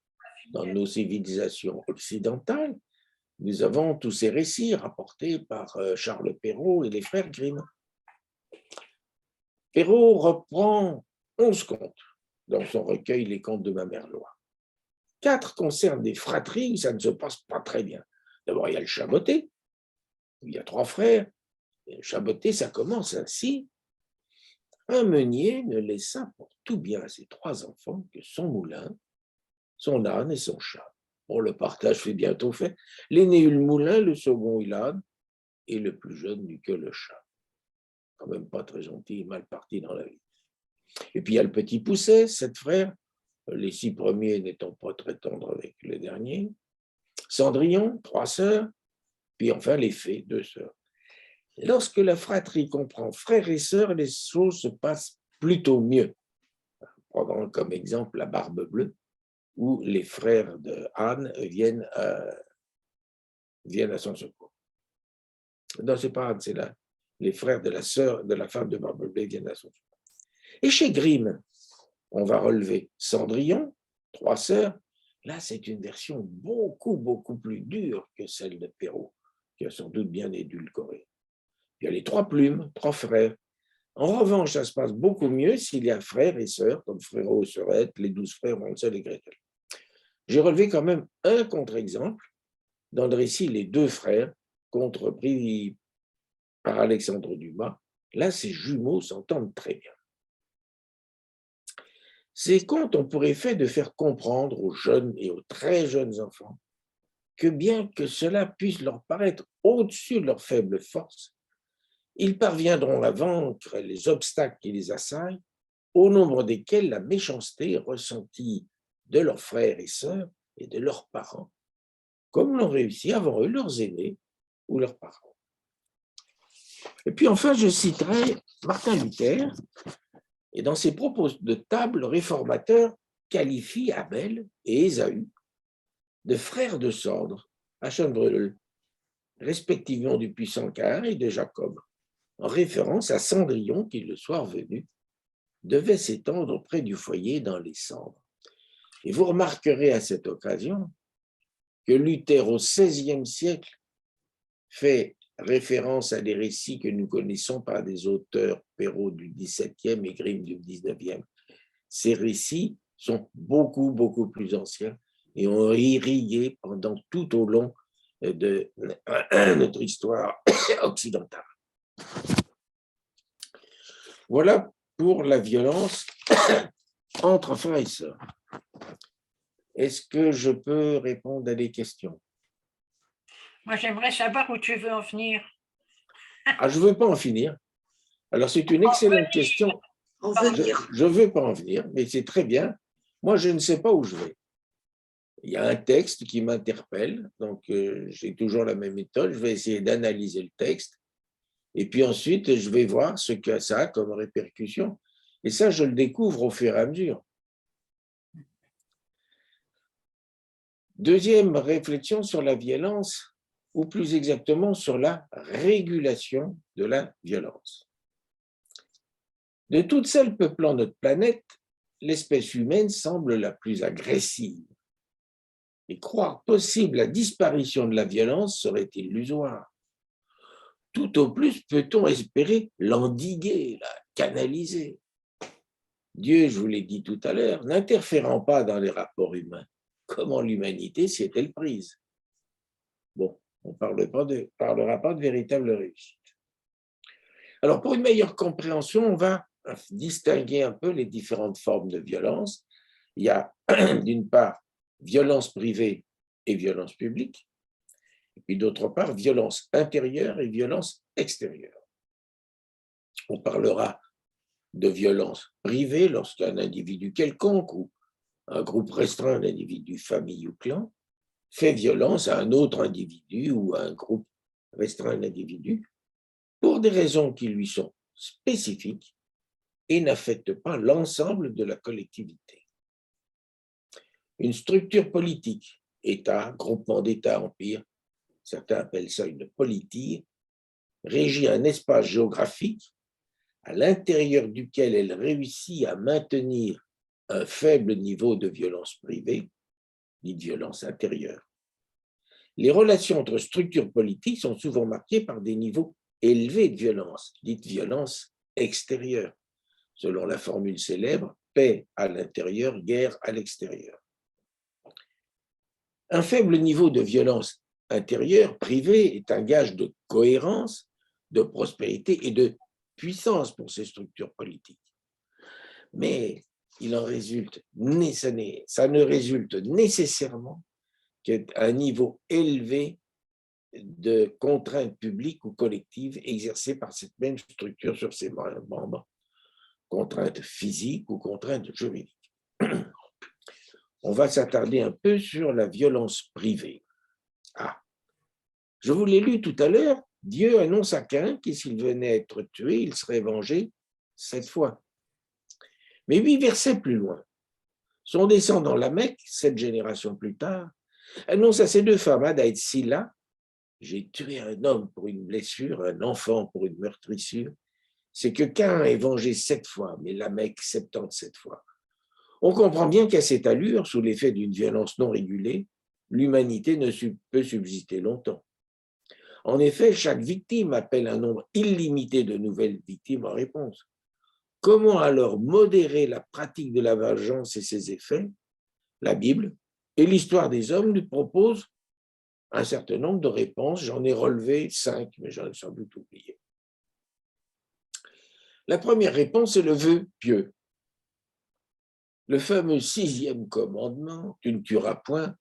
nos civilisations occidentales, nous avons tous ces récits rapportés par Charles Perrault et les frères Grimm. Perrault reprend 11 contes dans son recueil Les contes de ma mère Loi. 4 concernent des fratries où ça ne se passe pas très bien. D'abord, il y a le Chaboté, où il y a 3 frères. Et le Chaboté, ça commence ainsi. Un meunier ne laissa pour tout bien à ses 3 enfants que son moulin, son âne et son chat. Bon, le partage fait bientôt fait. L'aîné eut le moulin, le second eut l'âne, et le plus jeune n'eut que le chat. Quand même pas très gentil, mal parti dans la vie. Et puis il y a le petit Pousset, 7 frères, les 6 premiers n'étant pas très tendres avec les derniers. Cendrillon, 3 sœurs, puis enfin les fées, 2 sœurs. Lorsque la fratrie comprend frères et sœurs, les choses se passent plutôt mieux. Prenons comme exemple la Barbe Bleue, où les frères de Anne viennent à son secours. Non, c'est pas Anne, c'est les frères de la sœur de la femme de Barbe Bleue viennent à son secours. Et chez Grimm, on va relever Cendrillon, 3 sœurs. Là, c'est une version beaucoup plus dure que celle de Perrault, qui a sans doute bien édulcoré. Il y a les 3 plumes, 3 frères. En revanche, ça se passe beaucoup mieux s'il y a frères et sœurs, comme Frérot et Sœurette, les 12 frères Hansel et Gretel. J'ai relevé quand même un contre-exemple dans le récit Les 2 frères, contrepris par Alexandre Dumas. Là, ces jumeaux s'entendent très bien. Ces contes ont pour effet de faire comprendre aux jeunes et aux très jeunes enfants que bien que cela puisse leur paraître au-dessus de leurs faibles forces, ils parviendront à vaincre les obstacles qui les assaillent, au nombre desquels la méchanceté ressentie de leurs frères et sœurs et de leurs parents, comme l'ont réussi avant eux leurs aînés ou leurs parents. Et puis enfin, je citerai Martin Luther, et dans ses propos de table, le réformateur qualifie Abel et Ésaü de frères de cendre à Schönbrühl, respectivement du puissant Caïn et de Jacob, en référence à Cendrillon qui, le soir venu, devait s'étendre auprès du foyer dans les cendres. Et vous remarquerez à cette occasion que Luther, au XVIe siècle, fait référence à des récits que nous connaissons par des auteurs Perrault du XVIIe et Grimm du XIXe. Ces récits sont beaucoup plus anciens et ont irrigué pendant tout au long de notre histoire occidentale. Voilà pour la violence entre frères et sœurs. Est-ce que je peux répondre à des questions? Moi, j'aimerais savoir où tu veux en venir. Ah, je ne veux pas en finir. Alors, c'est une excellente question. Je ne veux pas en venir, mais c'est très bien. Moi, je ne sais pas où je vais. Il y a un texte qui m'interpelle, donc j'ai toujours la même méthode. Je vais essayer d'analyser le texte. Et puis ensuite, je vais voir ce que ça a comme répercussion. Et ça, je le découvre au fur et à mesure. Deuxième réflexion sur la violence, ou plus exactement sur la régulation de la violence. De toutes celles peuplant notre planète, l'espèce humaine semble la plus agressive. Et croire possible la disparition de la violence serait illusoire. Tout au plus peut-on espérer l'endiguer, la canaliser. Dieu, je vous l'ai dit tout à l'heure, n'interférant pas dans les rapports humains, comment l'humanité s'y est-elle prise? Bon, on ne parlera pas de véritable réussite. Alors, pour une meilleure compréhension, on va distinguer un peu les différentes formes de violence il y a d'une part violence privée et violence publique, et puis d'autre part violence intérieure et violence extérieure. On parlera de violence privée lorsqu'un individu quelconque ou un groupe restreint d'individus, famille ou clan, fait violence à un autre individu ou à un groupe restreint d'individus pour des raisons qui lui sont spécifiques et n'affectent pas l'ensemble de la collectivité. Une structure politique, État, groupement d'États, empire, certains appellent ça une politie, régit un espace géographique à l'intérieur duquel elle réussit à maintenir un faible niveau de violence privée, ni de violence intérieure. Les relations entre structures politiques sont souvent marquées par des niveaux élevés de violence, dite violence extérieure, selon la formule célèbre « paix à l'intérieur, guerre à l'extérieur ». Un faible niveau de violence intérieure, privée, est un gage de cohérence, de prospérité et de puissance pour ces structures politiques. Mais il en résulte, ça ne résulte nécessairement qu'un niveau élevé de contraintes publiques ou collectives exercées par cette même structure sur ses membres, contraintes physiques ou contraintes juridiques. On va s'attarder un peu sur la violence privée. Je vous l'ai lu tout à l'heure, Dieu annonce à Caïn que s'il venait être tué, il serait vengé 7 fois. Mais 8 versets plus loin, son descendant Lamech, 7 générations plus tard, annonce à ses 2 femmes, Ada et Tsilla, j'ai tué un homme pour une blessure, un enfant pour une meurtrissure. C'est que Caïn est vengé 7 fois, mais Lamech 77 fois. On comprend bien qu'à cette allure, sous l'effet d'une violence non régulée, l'humanité ne peut subsister longtemps. En effet, chaque victime appelle un nombre illimité de nouvelles victimes en réponse. Comment alors modérer la pratique de la vengeance et ses effets? La Bible et l'histoire des hommes nous proposent un certain nombre de réponses. J'en ai relevé 5, mais j'en ai sans doute oublié. La première réponse est le vœu pieux. Le fameux 6e commandement, tu ne tueras point,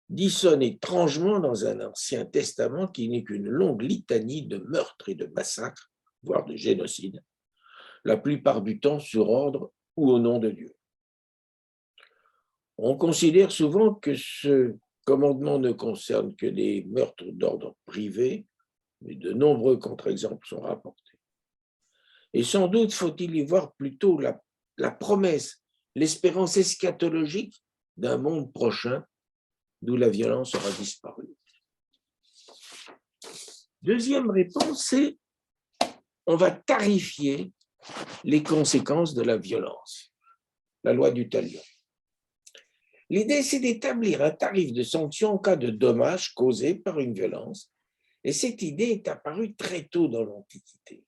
dissonne étrangement dans un Ancien Testament qui n'est qu'une longue litanie de meurtres et de massacres, voire de génocides, la plupart du temps sur ordre ou au nom de Dieu. On considère souvent que ce commandement ne concerne que des meurtres d'ordre privé, mais de nombreux contre-exemples sont rapportés. Et sans doute faut-il y voir plutôt la promesse, l'espérance eschatologique d'un monde prochain d'où la violence aura disparu. Deuxième réponse, c'est on va tarifier les conséquences de la violence. La loi du talion. L'idée, c'est d'établir un tarif de sanction en cas de dommages causés par une violence. Et cette idée est apparue très tôt dans l'Antiquité.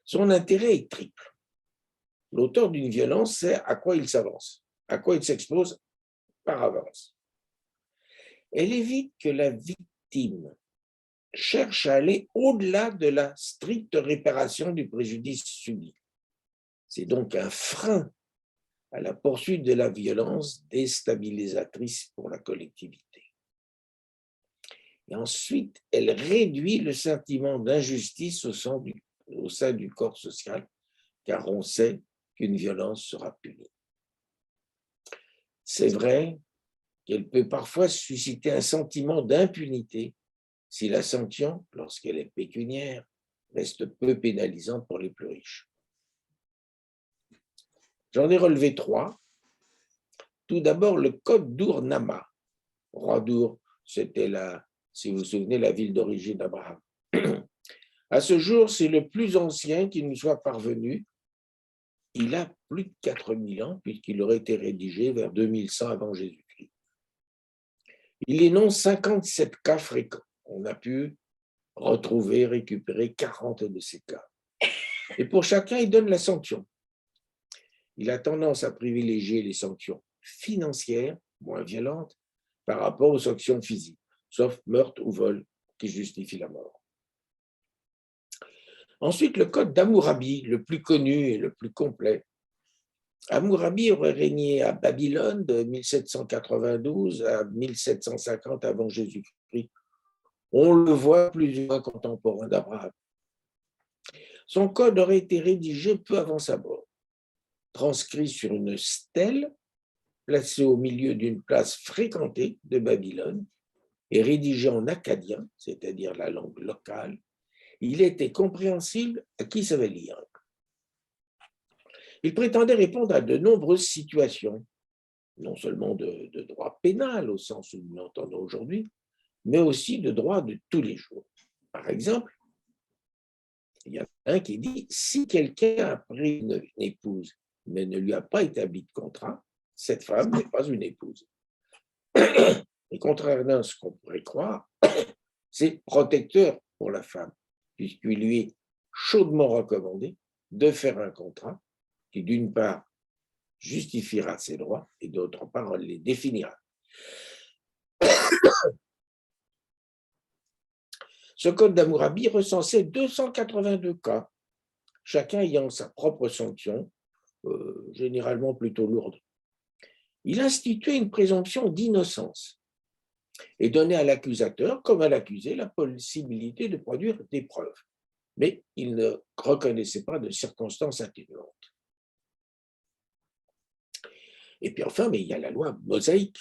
Son intérêt est triple. L'auteur d'une violence sait à quoi il s'avance, à quoi il s'expose par avance. Elle évite que la victime cherche à aller au-delà de la stricte réparation du préjudice subi. C'est donc un frein à la poursuite de la violence déstabilisatrice pour la collectivité. Et ensuite, elle réduit le sentiment d'injustice au sein du corps social, car on sait qu'une violence sera punie. C'est vrai qu'elle peut parfois susciter un sentiment d'impunité si la sanction, lorsqu'elle est pécuniaire, reste peu pénalisante pour les plus riches. J'en ai relevé 3. Tout d'abord, le code d'Ur-Nama. Roi d'Ur, c'était, si vous vous souvenez, la ville d'origine d'Abraham. À ce jour, c'est le plus ancien qui nous soit parvenu. Il a plus de 4000 ans, puisqu'il aurait été rédigé vers 2100 avant Jésus-Christ. Il énonce 57 cas fréquents. On a pu retrouver, récupérer 40 de ces cas. Et pour chacun, il donne la sanction. Il a tendance à privilégier les sanctions financières, moins violentes, par rapport aux sanctions physiques, sauf meurtre ou vol qui justifient la mort. Ensuite, le code d'Hammurabi, le plus connu et le plus complet. Hammurabi aurait régné à Babylone de 1792 à 1750 avant Jésus-Christ. On le voit plus ou moins contemporain d'Abraham. Son code aurait été rédigé peu avant sa mort, transcrit sur une stèle placée au milieu d'une place fréquentée de Babylone et rédigé en akkadien, c'est-à-dire la langue locale. Il était compréhensible à qui savait lire. Il prétendait répondre à de nombreuses situations, non seulement de droit pénal au sens où nous l'entendons aujourd'hui, mais aussi de droit de tous les jours. Par exemple, il y en a un qui dit « Si quelqu'un a pris une épouse, mais ne lui a pas établi de contrat, cette femme n'est pas une épouse. » Et contrairement à ce qu'on pourrait croire, c'est protecteur pour la femme, puisqu'il lui est chaudement recommandé de faire un contrat qui, d'une part, justifiera ses droits et d'autre part, les définira. Ce code d'Hammurabi recensait 282 cas, chacun ayant sa propre sanction, généralement plutôt lourde. Il instituait une présomption d'innocence et donnait à l'accusateur comme à l'accusé la possibilité de produire des preuves, mais il ne reconnaissait pas de circonstances atténuantes. Et puis enfin, mais il y a la loi mosaïque.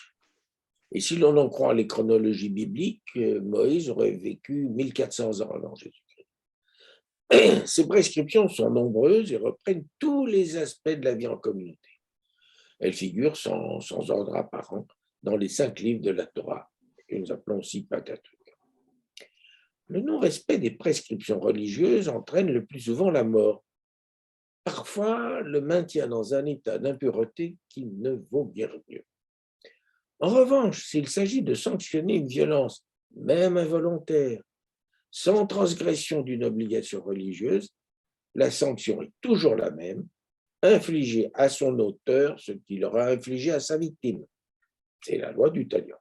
Et si l'on en croit les chronologies bibliques, Moïse aurait vécu 1400 ans avant Jésus-Christ. Ces prescriptions sont nombreuses et reprennent tous les aspects de la vie en communauté. Elles figurent sans ordre apparent dans les 5 livres de la Torah, que nous appelons aussi Pentateuque. Le non-respect des prescriptions religieuses entraîne le plus souvent la mort, parfois le maintien dans un état d'impureté qui ne vaut guère mieux. En revanche, s'il s'agit de sanctionner une violence, même involontaire, sans transgression d'une obligation religieuse, la sanction est toujours la même, infliger à son auteur ce qu'il aura infligé à sa victime. C'est la loi du talion.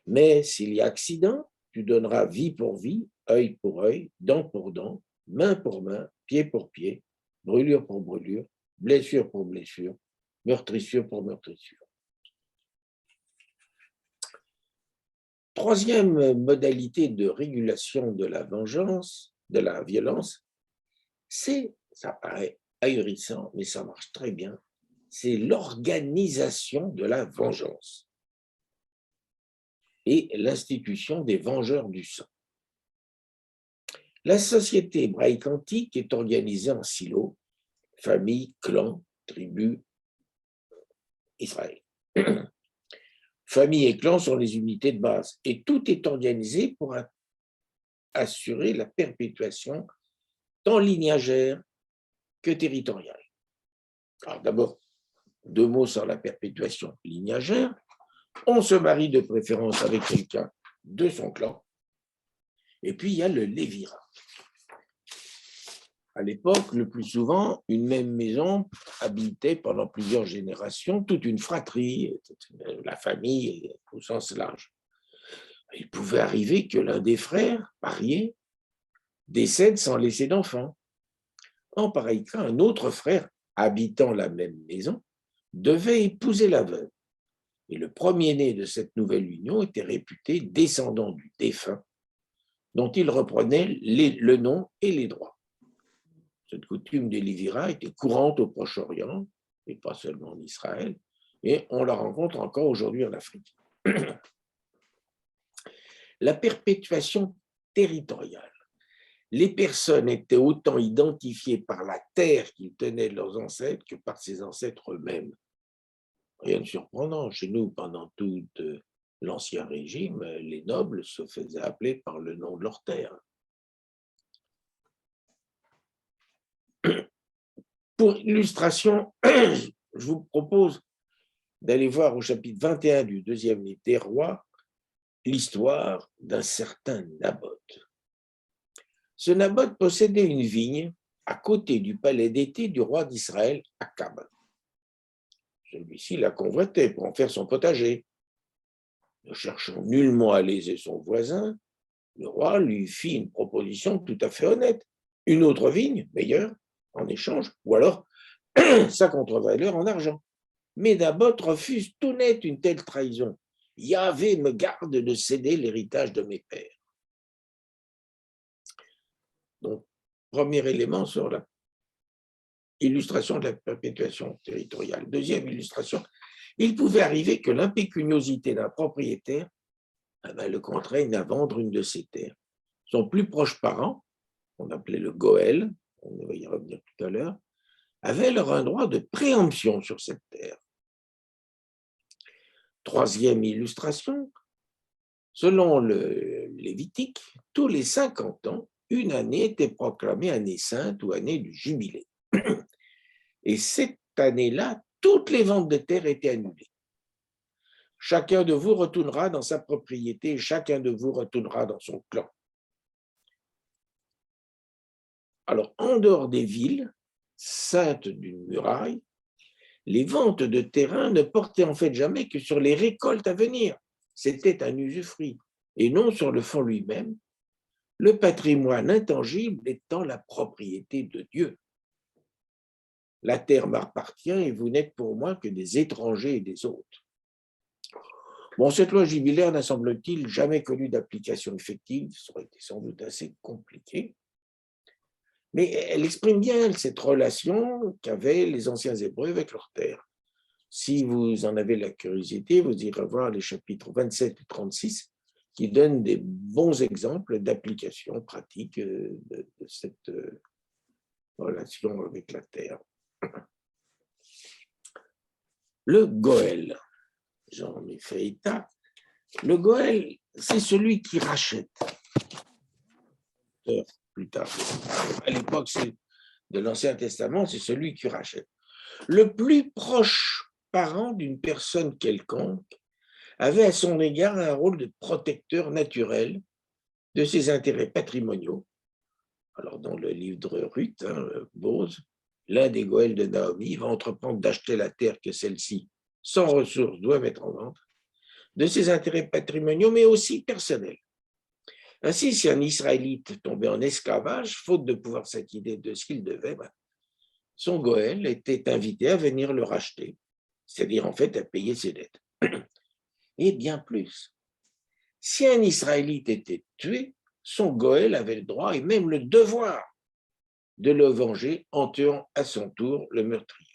Mais s'il y a accident, tu donneras vie pour vie, œil pour œil, dent pour dent, main pour main, pied pour pied, brûlure pour brûlure, blessure pour blessure, meurtrissure pour meurtrissure. Troisième modalité de régulation de la vengeance, de la violence, ça paraît ahurissant, mais ça marche très bien, c'est l'organisation de la vengeance et l'institution des vengeurs du sang. La société hébraïque antique est organisée en silos, famille, clan, tribu, Israël. Famille et clan sont les unités de base et tout est organisé pour assurer la perpétuation tant lignagère que territoriale. Alors d'abord, 2 mots sur la perpétuation lignagère. On se marie de préférence avec quelqu'un de son clan. Et puis, il y a le lévirat. À l'époque, le plus souvent, une même maison habitait pendant plusieurs générations toute une fratrie, la famille au sens large. Il pouvait arriver que l'un des frères, marié, décède sans laisser d'enfant. En pareil cas, un autre frère, habitant la même maison, devait épouser la veuve. Et le premier-né de cette nouvelle union était réputé descendant du défunt, dont il reprenait le nom et les droits. Cette coutume des lévirats était courante au Proche-Orient, et pas seulement en Israël, et on la rencontre encore aujourd'hui en Afrique. La perpétuation territoriale. Les personnes étaient autant identifiées par la terre qu'ils tenaient de leurs ancêtres que par ses ancêtres eux-mêmes. Rien de surprenant, chez nous, pendant tout l'Ancien Régime, les nobles se faisaient appeler par le nom de leur terre. Pour illustration, je vous propose d'aller voir au chapitre 21 du 2e livre des Rois l'histoire d'un certain Naboth. Ce Naboth possédait une vigne à côté du palais d'été du roi d'Israël, Akab. Celui-ci la convoitait pour en faire son potager. Ne cherchant nullement à léser son voisin, le roi lui fit une proposition tout à fait honnête. Une autre vigne, meilleure, en échange, ou alors sa contre-valeur en argent. Mais Naboth refuse tout net une telle trahison. Yahvé me garde de céder l'héritage de mes pères. Donc, premier élément sur la illustration de la perpétuation territoriale. Deuxième illustration, il pouvait arriver que l'impécuniosité d'un propriétaire le contraigne à vendre une de ses terres. Son plus proche parent, on appelait le Goël, on va y revenir tout à l'heure, avait alors un droit de préemption sur cette terre. Troisième illustration, selon le Lévitique, tous les 50 ans, une année était proclamée année sainte ou année du jubilé. Et cette année-là, toutes les ventes de terre étaient annulées. Chacun de vous retournera dans sa propriété et chacun de vous retournera dans son clan. Alors, en dehors des villes, saintes d'une muraille, les ventes de terrain ne portaient en fait jamais que sur les récoltes à venir. C'était un usufruit, et non sur le fonds lui-même, le patrimoine intangible étant la propriété de Dieu. La terre m'appartient et vous n'êtes pour moi que des étrangers et des hôtes. Bon, cette loi jubilaire n'a, semble-t-il, jamais connu d'application effective, ça aurait été sans doute assez compliqué, mais elle exprime bien cette relation qu'avaient les anciens Hébreux avec leur terre. Si vous en avez la curiosité, vous irez voir les chapitres 27 et 36 qui donnent des bons exemples d'application pratique de cette relation avec la terre. Le Goël, j'en ai fait état. Le Goël, c'est celui qui rachète. Plus tard, à l'époque de l'Ancien Testament, c'est celui qui rachète. Le plus proche parent d'une personne quelconque avait à son égard un rôle de protecteur naturel de ses intérêts patrimoniaux. Alors, dans le livre de Ruth, Boz, l'un des Goëls de Naomi va entreprendre d'acheter la terre que celle-ci, sans ressources, doit mettre en vente, de ses intérêts patrimoniaux, mais aussi personnels. Ainsi, si un Israélite tombait en esclavage, faute de pouvoir s'acquitter de ce qu'il devait, son Goël était invité à venir le racheter, c'est-à-dire en fait à payer ses dettes. Et bien plus, si un Israélite était tué, son Goël avait le droit et même le devoir de le venger en tuant à son tour le meurtrier.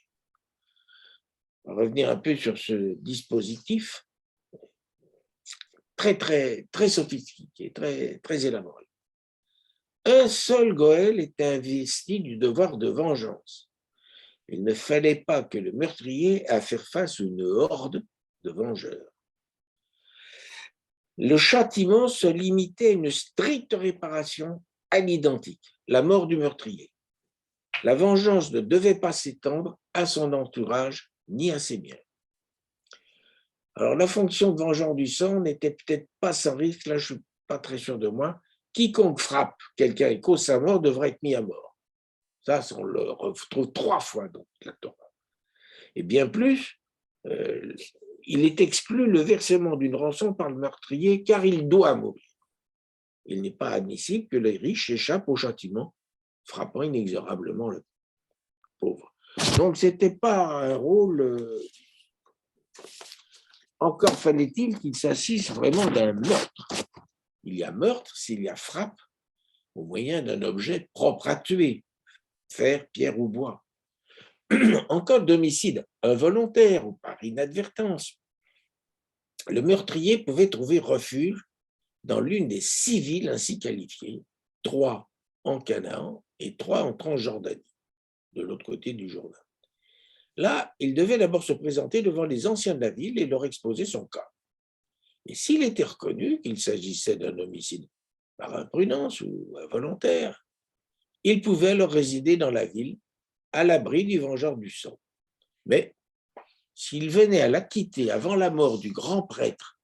On va revenir un peu sur ce dispositif très sophistiqué, très élaboré. Un seul Goël était investi du devoir de vengeance. Il ne fallait pas que le meurtrier ait à faire face à une horde de vengeurs. Le châtiment se limitait à une stricte réparation à l'identique, la mort du meurtrier. La vengeance ne devait pas s'étendre à son entourage ni à ses biens. Alors, la fonction de vengeance du sang n'était peut-être pas sans risque, là je ne suis pas très sûr de moi. Quiconque frappe quelqu'un et cause sa mort devrait être mis à mort. Ça, on le retrouve 3 fois dans la Torah. Et bien plus, il est exclu le versement d'une rançon par le meurtrier car il doit mourir. Il n'est pas admissible que les riches échappent au châtiment, frappant inexorablement le pauvre. Donc, ce n'était pas un rôle. Encore fallait-il qu'il s'assiste vraiment d'un meurtre. Il y a meurtre s'il y a frappe au moyen d'un objet propre à tuer, fer, pierre ou bois. En cas d'homicide involontaire ou par inadvertance, le meurtrier pouvait trouver refuge dans l'une des 6 villes ainsi qualifiées, 3 en Canaan et 3 en Transjordanie, de l'autre côté du Jourdain. Là, il devait d'abord se présenter devant les anciens de la ville et leur exposer son cas. Et s'il était reconnu qu'il s'agissait d'un homicide par imprudence ou involontaire, il pouvait alors résider dans la ville à l'abri du vengeur du sang. Mais s'il venait à l'acquitter avant la mort du grand prêtre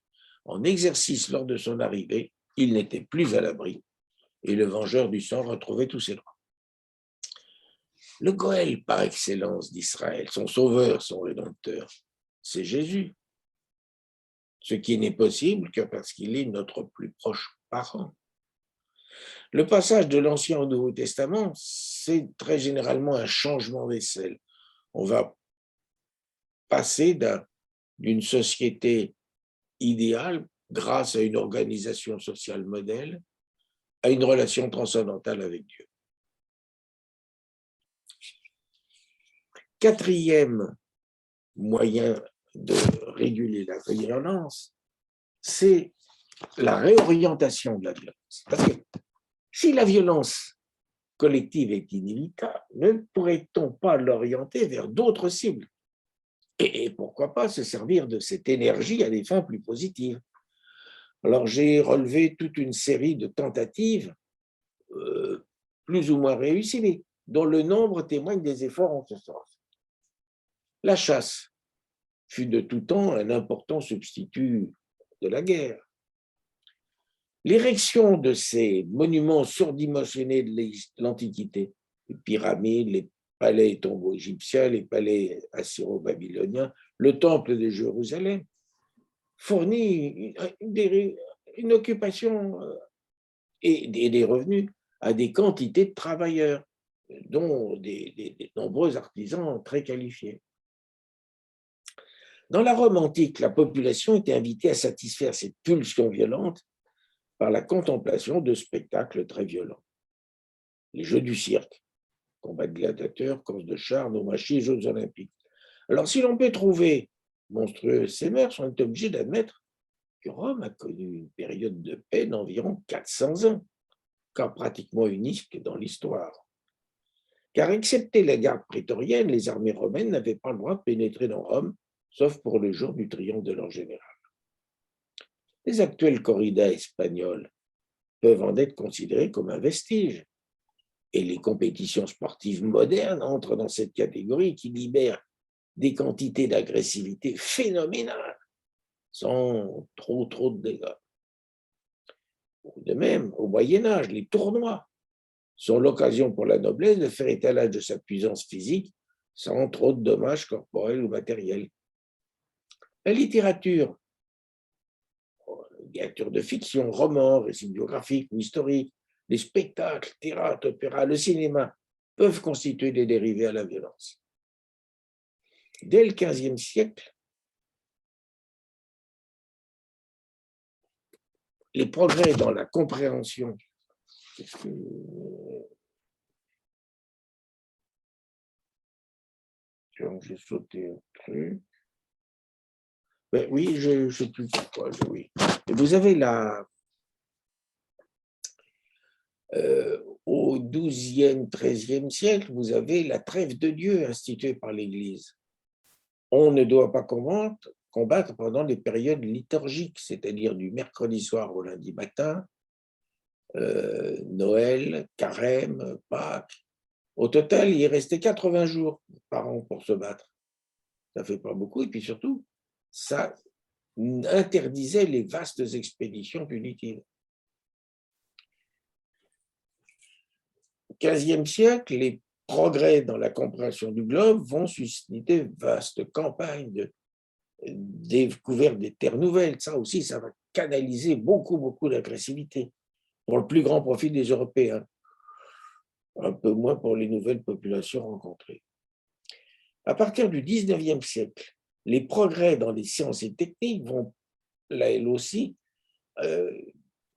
en exercice lors de son arrivée, il n'était plus à l'abri et le vengeur du sang retrouvait tous ses droits. Le Goël par excellence d'Israël, son sauveur, son rédempteur, c'est Jésus. Ce qui n'est possible que parce qu'il est notre plus proche parent. Le passage de l'Ancien au Nouveau Testament, c'est très généralement un changement d'aisselle. On va passer d'une société idéale grâce à une organisation sociale modèle à une relation transcendantale avec Dieu. Quatrième moyen de réguler la violence, c'est la réorientation de la violence. Parce que si la violence collective est inévitable, ne pourrait-on pas l'orienter vers d'autres cibles? Et pourquoi pas se servir de cette énergie à des fins plus positives? Alors j'ai relevé toute une série de tentatives plus ou moins réussies, dont le nombre témoigne des efforts en ce sens. La chasse fut de tout temps un important substitut de la guerre. L'érection de ces monuments surdimensionnés de l'Antiquité, les pyramides, les palais et tombeaux égyptiens, les palais assyro-babyloniens, le temple de Jérusalem, fournit une occupation et des revenus à des quantités de travailleurs, dont des nombreux artisans très qualifiés. Dans la Rome antique, la population était invitée à satisfaire cette pulsion violente par la contemplation de spectacles très violents. Les jeux du cirque, combats de gladiateurs, courses de chars, naumachie, Jeux olympiques. Alors, si l'on peut trouver monstrueux ces mœurs, on est obligé d'admettre que Rome a connu une période de paix d'environ 400 ans, cas pratiquement unique dans l'histoire. Car, excepté la garde prétorienne, les armées romaines n'avaient pas le droit de pénétrer dans Rome, sauf pour le jour du triomphe de leur général. Les actuelles corridas espagnoles peuvent en être considérées comme un vestige. Et les compétitions sportives modernes entrent dans cette catégorie qui libère des quantités d'agressivité phénoménales, sans trop de dégâts. De même, au Moyen-Âge, les tournois sont l'occasion pour la noblesse de faire étalage de sa puissance physique sans trop de dommages corporels ou matériels. La littérature de fiction, romans, récits biographiques ou historiques, les spectacles, théâtre, opéra, le cinéma peuvent constituer des dérivés à la violence. Dès le XVe siècle, les progrès dans la compréhension j'ai sauté un truc. Ben oui, je ne sais plus pourquoi. Oui. Vous avez au XIIe, XIIIe siècle, vous avez la trêve de Dieu instituée par l'Église. On ne doit pas combattre pendant les périodes liturgiques, c'est-à-dire du mercredi soir au lundi matin, Noël, Carême, Pâques. Au total, il restait 80 jours par an pour se battre. Ça ne fait pas beaucoup, et puis surtout, ça interdisait les vastes expéditions punitives. Au XVe siècle, les progrès dans la compréhension du globe vont susciter de vastes campagnes de découverte des terres nouvelles. Ça aussi, ça va canaliser beaucoup d'agressivité pour le plus grand profit des Européens, un peu moins pour les nouvelles populations rencontrées. À partir du XIXe siècle, les progrès dans les sciences et techniques vont, là aussi,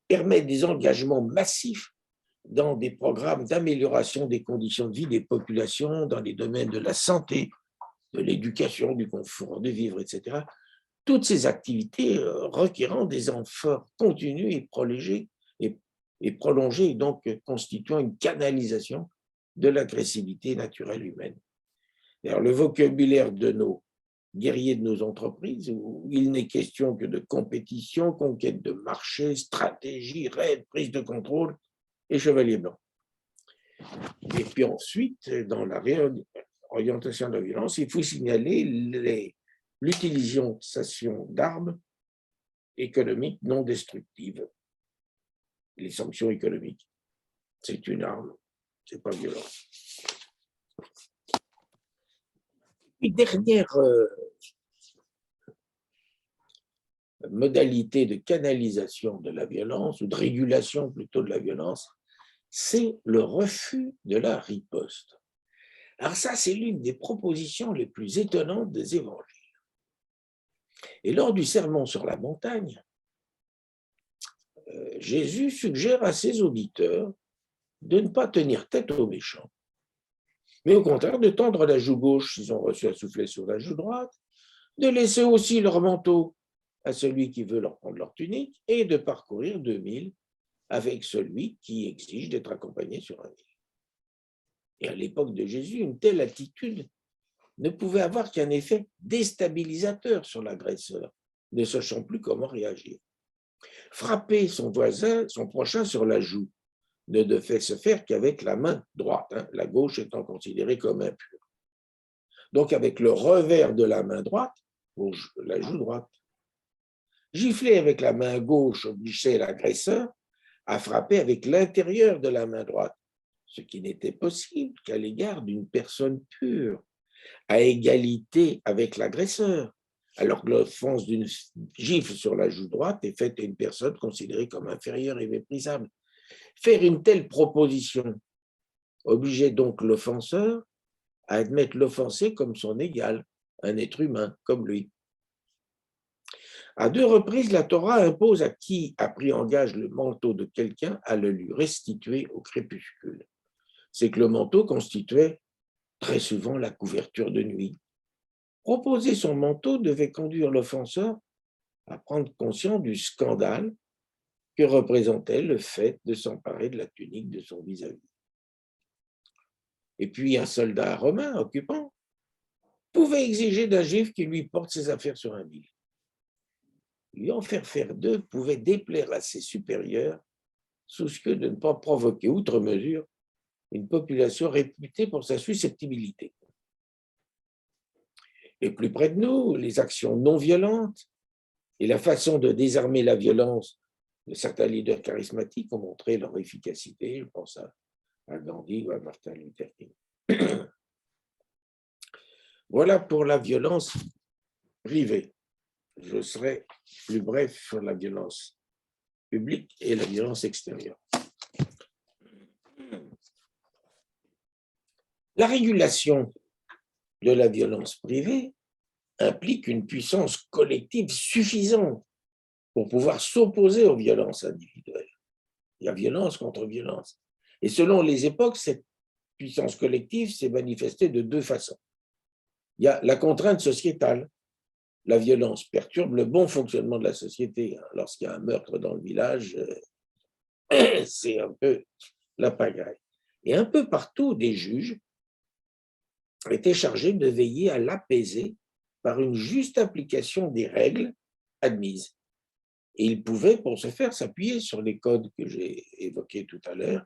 permettre des engagements massifs dans des programmes d'amélioration des conditions de vie des populations, dans les domaines de la santé, de l'éducation, du confort de vivre, etc. Toutes ces activités requérant des efforts continus et prolongés, donc constituant une canalisation de l'agressivité naturelle humaine. Alors, le vocabulaire de nos guerriers de nos entreprises, où il n'est question que de compétition, conquête de marché, stratégie, raid, prise de contrôle et chevalier blanc. Et puis ensuite, dans la réorientation de la violence, il faut signaler l'utilisation d'armes économiques non destructives. Les sanctions économiques, c'est une arme, c'est pas violent. Une dernière modalité de canalisation de la violence, ou de régulation plutôt de la violence, c'est le refus de la riposte. Alors ça, c'est l'une des propositions les plus étonnantes des évangiles. Et lors du sermon sur la montagne, Jésus suggère à ses auditeurs de ne pas tenir tête aux méchants, mais au contraire de tendre la joue gauche s'ils ont reçu un soufflet sur la joue droite, de laisser aussi leur manteau à celui qui veut leur prendre leur tunique et de parcourir 2000 avec celui qui exige d'être accompagné sur un 1000. Et à l'époque de Jésus, une telle attitude ne pouvait avoir qu'un effet déstabilisateur sur l'agresseur, ne sachant plus comment réagir. Frapper son voisin, son prochain sur la joue, ne devait se faire qu'avec la main droite, la gauche étant considérée comme impure. Donc avec le revers de la main droite, pour la joue droite. Gifler avec la main gauche obligeait l'agresseur à frapper avec l'intérieur de la main droite, ce qui n'était possible qu'à l'égard d'une personne pure, à égalité avec l'agresseur, alors que l'offense d'une gifle sur la joue droite est faite à une personne considérée comme inférieure et méprisable. Faire une telle proposition obligeait donc l'offenseur à admettre l'offensé comme son égal, un être humain comme lui. À 2 reprises, la Torah impose à qui a pris en gage le manteau de quelqu'un à le lui restituer au crépuscule. C'est que le manteau constituait très souvent la couverture de nuit. Proposer son manteau devait conduire l'offenseur à prendre conscience du scandale que représentait le fait de s'emparer de la tunique de son vis-à-vis. Et puis un soldat romain occupant pouvait exiger d'un juif qu'il lui porte ses affaires sur un 1000. Lui en faire 2 pouvait déplaire à ses supérieurs, soucieux de ne pas provoquer outre mesure une population réputée pour sa susceptibilité. Et plus près de nous, les actions non violentes et la façon de désarmer la violence de certains leaders charismatiques ont montré leur efficacité. Je pense à Gandhi ou à Martin Luther King. Voilà pour la violence privée. Je serai plus bref sur la violence publique et la violence extérieure. La régulation de la violence privée implique une puissance collective suffisante pour pouvoir s'opposer aux violences individuelles. Il y a violence contre violence. Et selon les époques, cette puissance collective s'est manifestée de 2 façons. Il y a la contrainte sociétale. La violence perturbe le bon fonctionnement de la société. Lorsqu'il y a un meurtre dans le village, c'est un peu la pagaille. Et un peu partout, des juges étaient chargés de veiller à l'apaiser par une juste application des règles admises. Et ils pouvaient, pour ce faire, s'appuyer sur les codes que j'ai évoqués tout à l'heure,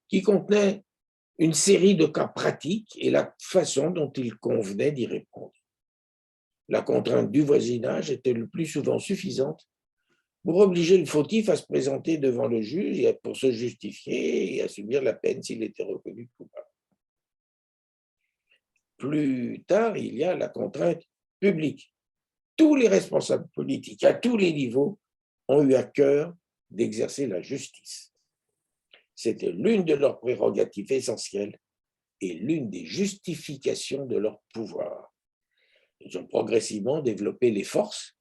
qui contenaient une série de cas pratiques et la façon dont il convenait d'y répondre. La contrainte du voisinage était le plus souvent suffisante pour obliger le fautif à se présenter devant le juge et pour se justifier et à subir la peine s'il était reconnu coupable. Plus tard, il y a la contrainte publique. Tous les responsables politiques, à tous les niveaux, ont eu à cœur d'exercer la justice. C'était l'une de leurs prérogatives essentielles et l'une des justifications de leur pouvoir. Ils ont progressivement développé les forces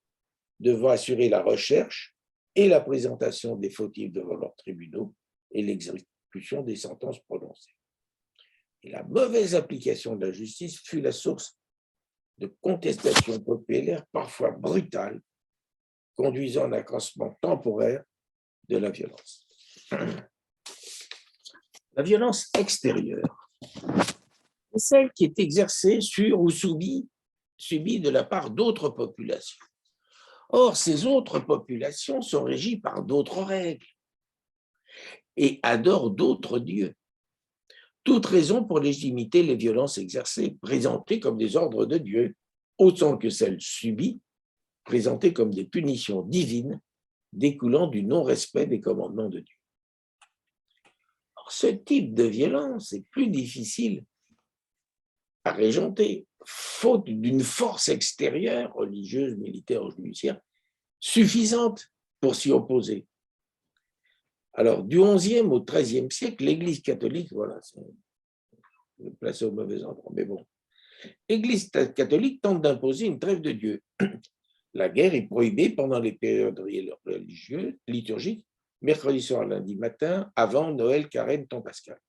devant assurer la recherche et la présentation des fautifs devant leurs tribunaux et l'exécution des sentences prononcées. Et la mauvaise application de la justice fut la source de contestations populaires parfois brutales, conduisant à un accroissement temporaire de la violence. La violence extérieure est celle qui est exercée sur ou subie de la part d'autres populations. Or, ces autres populations sont régies par d'autres règles et adorent d'autres dieux. Toute raison pour légitimer les violences exercées, présentées comme des ordres de Dieu, autant que celles subies, présentées comme des punitions divines découlant du non-respect des commandements de Dieu. Or, ce type de violence est plus difficile à régenter, faute d'une force extérieure, religieuse, militaire ou judiciaire, suffisante pour s'y opposer. Alors, du XIe au XIIIe siècle, l'Église catholique, voilà, placé au mauvais endroit. Mais bon. L'Église catholique tente d'imposer une trêve de Dieu. La guerre est prohibée pendant les périodes religieuses, liturgiques, mercredi soir, lundi matin, avant Noël, Carême, temps pascal.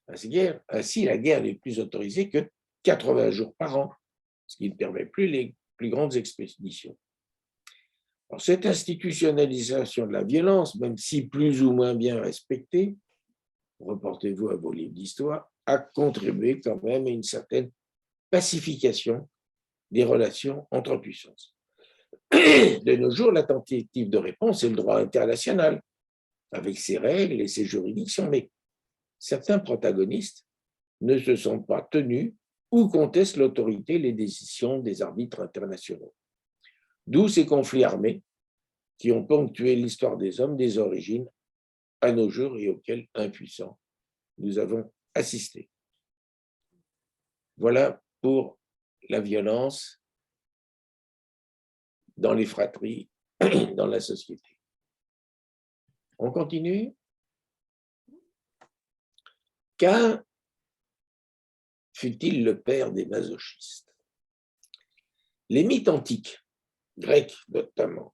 Ainsi, la guerre n'est plus autorisée que 80 jours par an, ce qui ne permet plus les plus grandes expéditions. Alors, cette institutionnalisation de la violence, même si plus ou moins bien respectée, reportez-vous à vos livres d'histoire, a contribué quand même à une certaine pacification des relations entre puissances. De nos jours, la tentative de réponse est le droit international, avec ses règles et ses juridictions, mais certains protagonistes ne se sentent pas tenus ou contestent l'autorité et les décisions des arbitres internationaux. D'où ces conflits armés qui ont ponctué l'histoire des hommes des origines à nos jours et auxquels, impuissants, nous avons assisté. Voilà pour la violence dans les fratries, dans la société. On continue. Caïn fut-il le père des masochistes? Les mythes antiques, grecs notamment,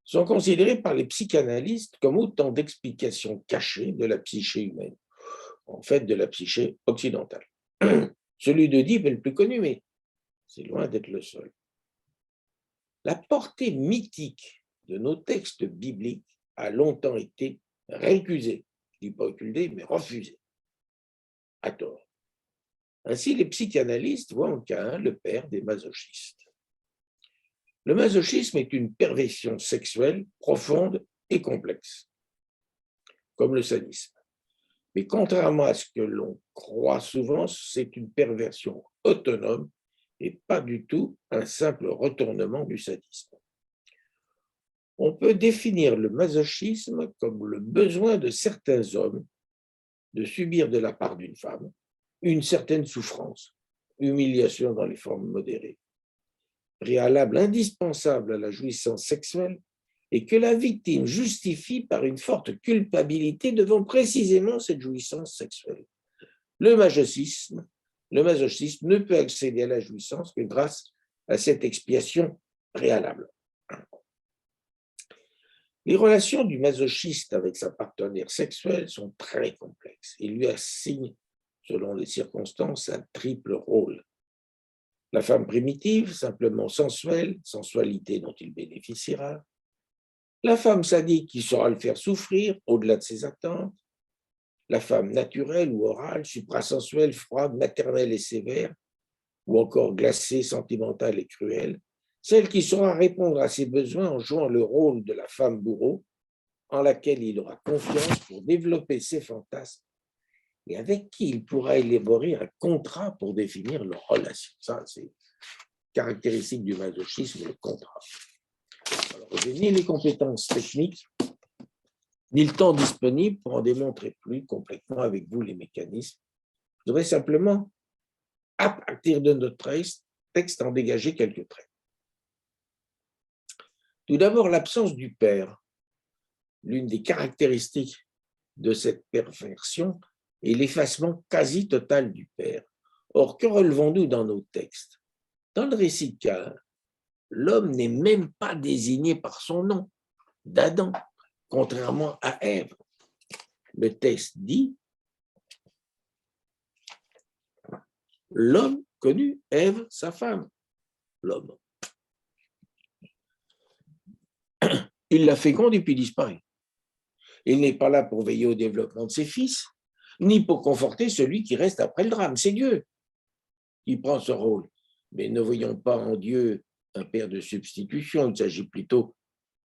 sont considérés par les psychanalystes comme autant d'explications cachées de la psyché humaine, en fait de la psyché occidentale. Celui d'Oedipe est le plus connu, mais c'est loin d'être le seul. La portée mythique de nos textes bibliques a longtemps été récusée, je ne dis pas occultée, mais refusée, à tort. Ainsi, les psychanalystes voient en Caïn le père des masochistes. Le masochisme est une perversion sexuelle profonde et complexe, comme le sadisme. Mais contrairement à ce que l'on croit souvent, c'est une perversion autonome et pas du tout un simple retournement du sadisme. On peut définir le masochisme comme le besoin de certains hommes de subir de la part d'une femme une certaine souffrance, humiliation dans les formes modérées, préalable indispensable à la jouissance sexuelle et que la victime justifie par une forte culpabilité devant précisément cette jouissance sexuelle. Le masochisme ne peut accéder à la jouissance que grâce à cette expiation préalable. Les relations du masochiste avec sa partenaire sexuelle sont très complexes et lui assignent, selon les circonstances, un triple rôle. La femme primitive, simplement sensuelle, sensualité dont il bénéficiera. La femme sadique qui saura le faire souffrir au-delà de ses attentes. La femme naturelle ou orale, suprasensuelle, froide, maternelle et sévère, ou encore glacée, sentimentale et cruelle. Celle qui saura répondre à ses besoins en jouant le rôle de la femme bourreau, en laquelle il aura confiance pour développer ses fantasmes et avec qui il pourra élaborer un contrat pour définir leur relation. Ça, c'est caractéristique du masochisme, le contrat. Alors, je n'ai ni les compétences techniques, ni le temps disponible pour en démontrer plus complètement avec vous les mécanismes. Je voudrais simplement, à partir de notre texte, en dégager quelques traits. Tout d'abord, l'absence du père. L'une des caractéristiques de cette perversion est l'effacement quasi total du père. Or, que relevons-nous dans nos textes? Dans le récit de Caïn, l'homme n'est même pas désigné par son nom, d'Adam, contrairement à Ève. Le texte dit « L'homme connut Ève, sa femme. » L'homme. Il la féconde et puis disparaît. Il n'est pas là pour veiller au développement de ses fils, ni pour conforter celui qui reste après le drame. C'est Dieu qui prend ce rôle. Mais ne voyons pas en Dieu un père de substitution. Il s'agit plutôt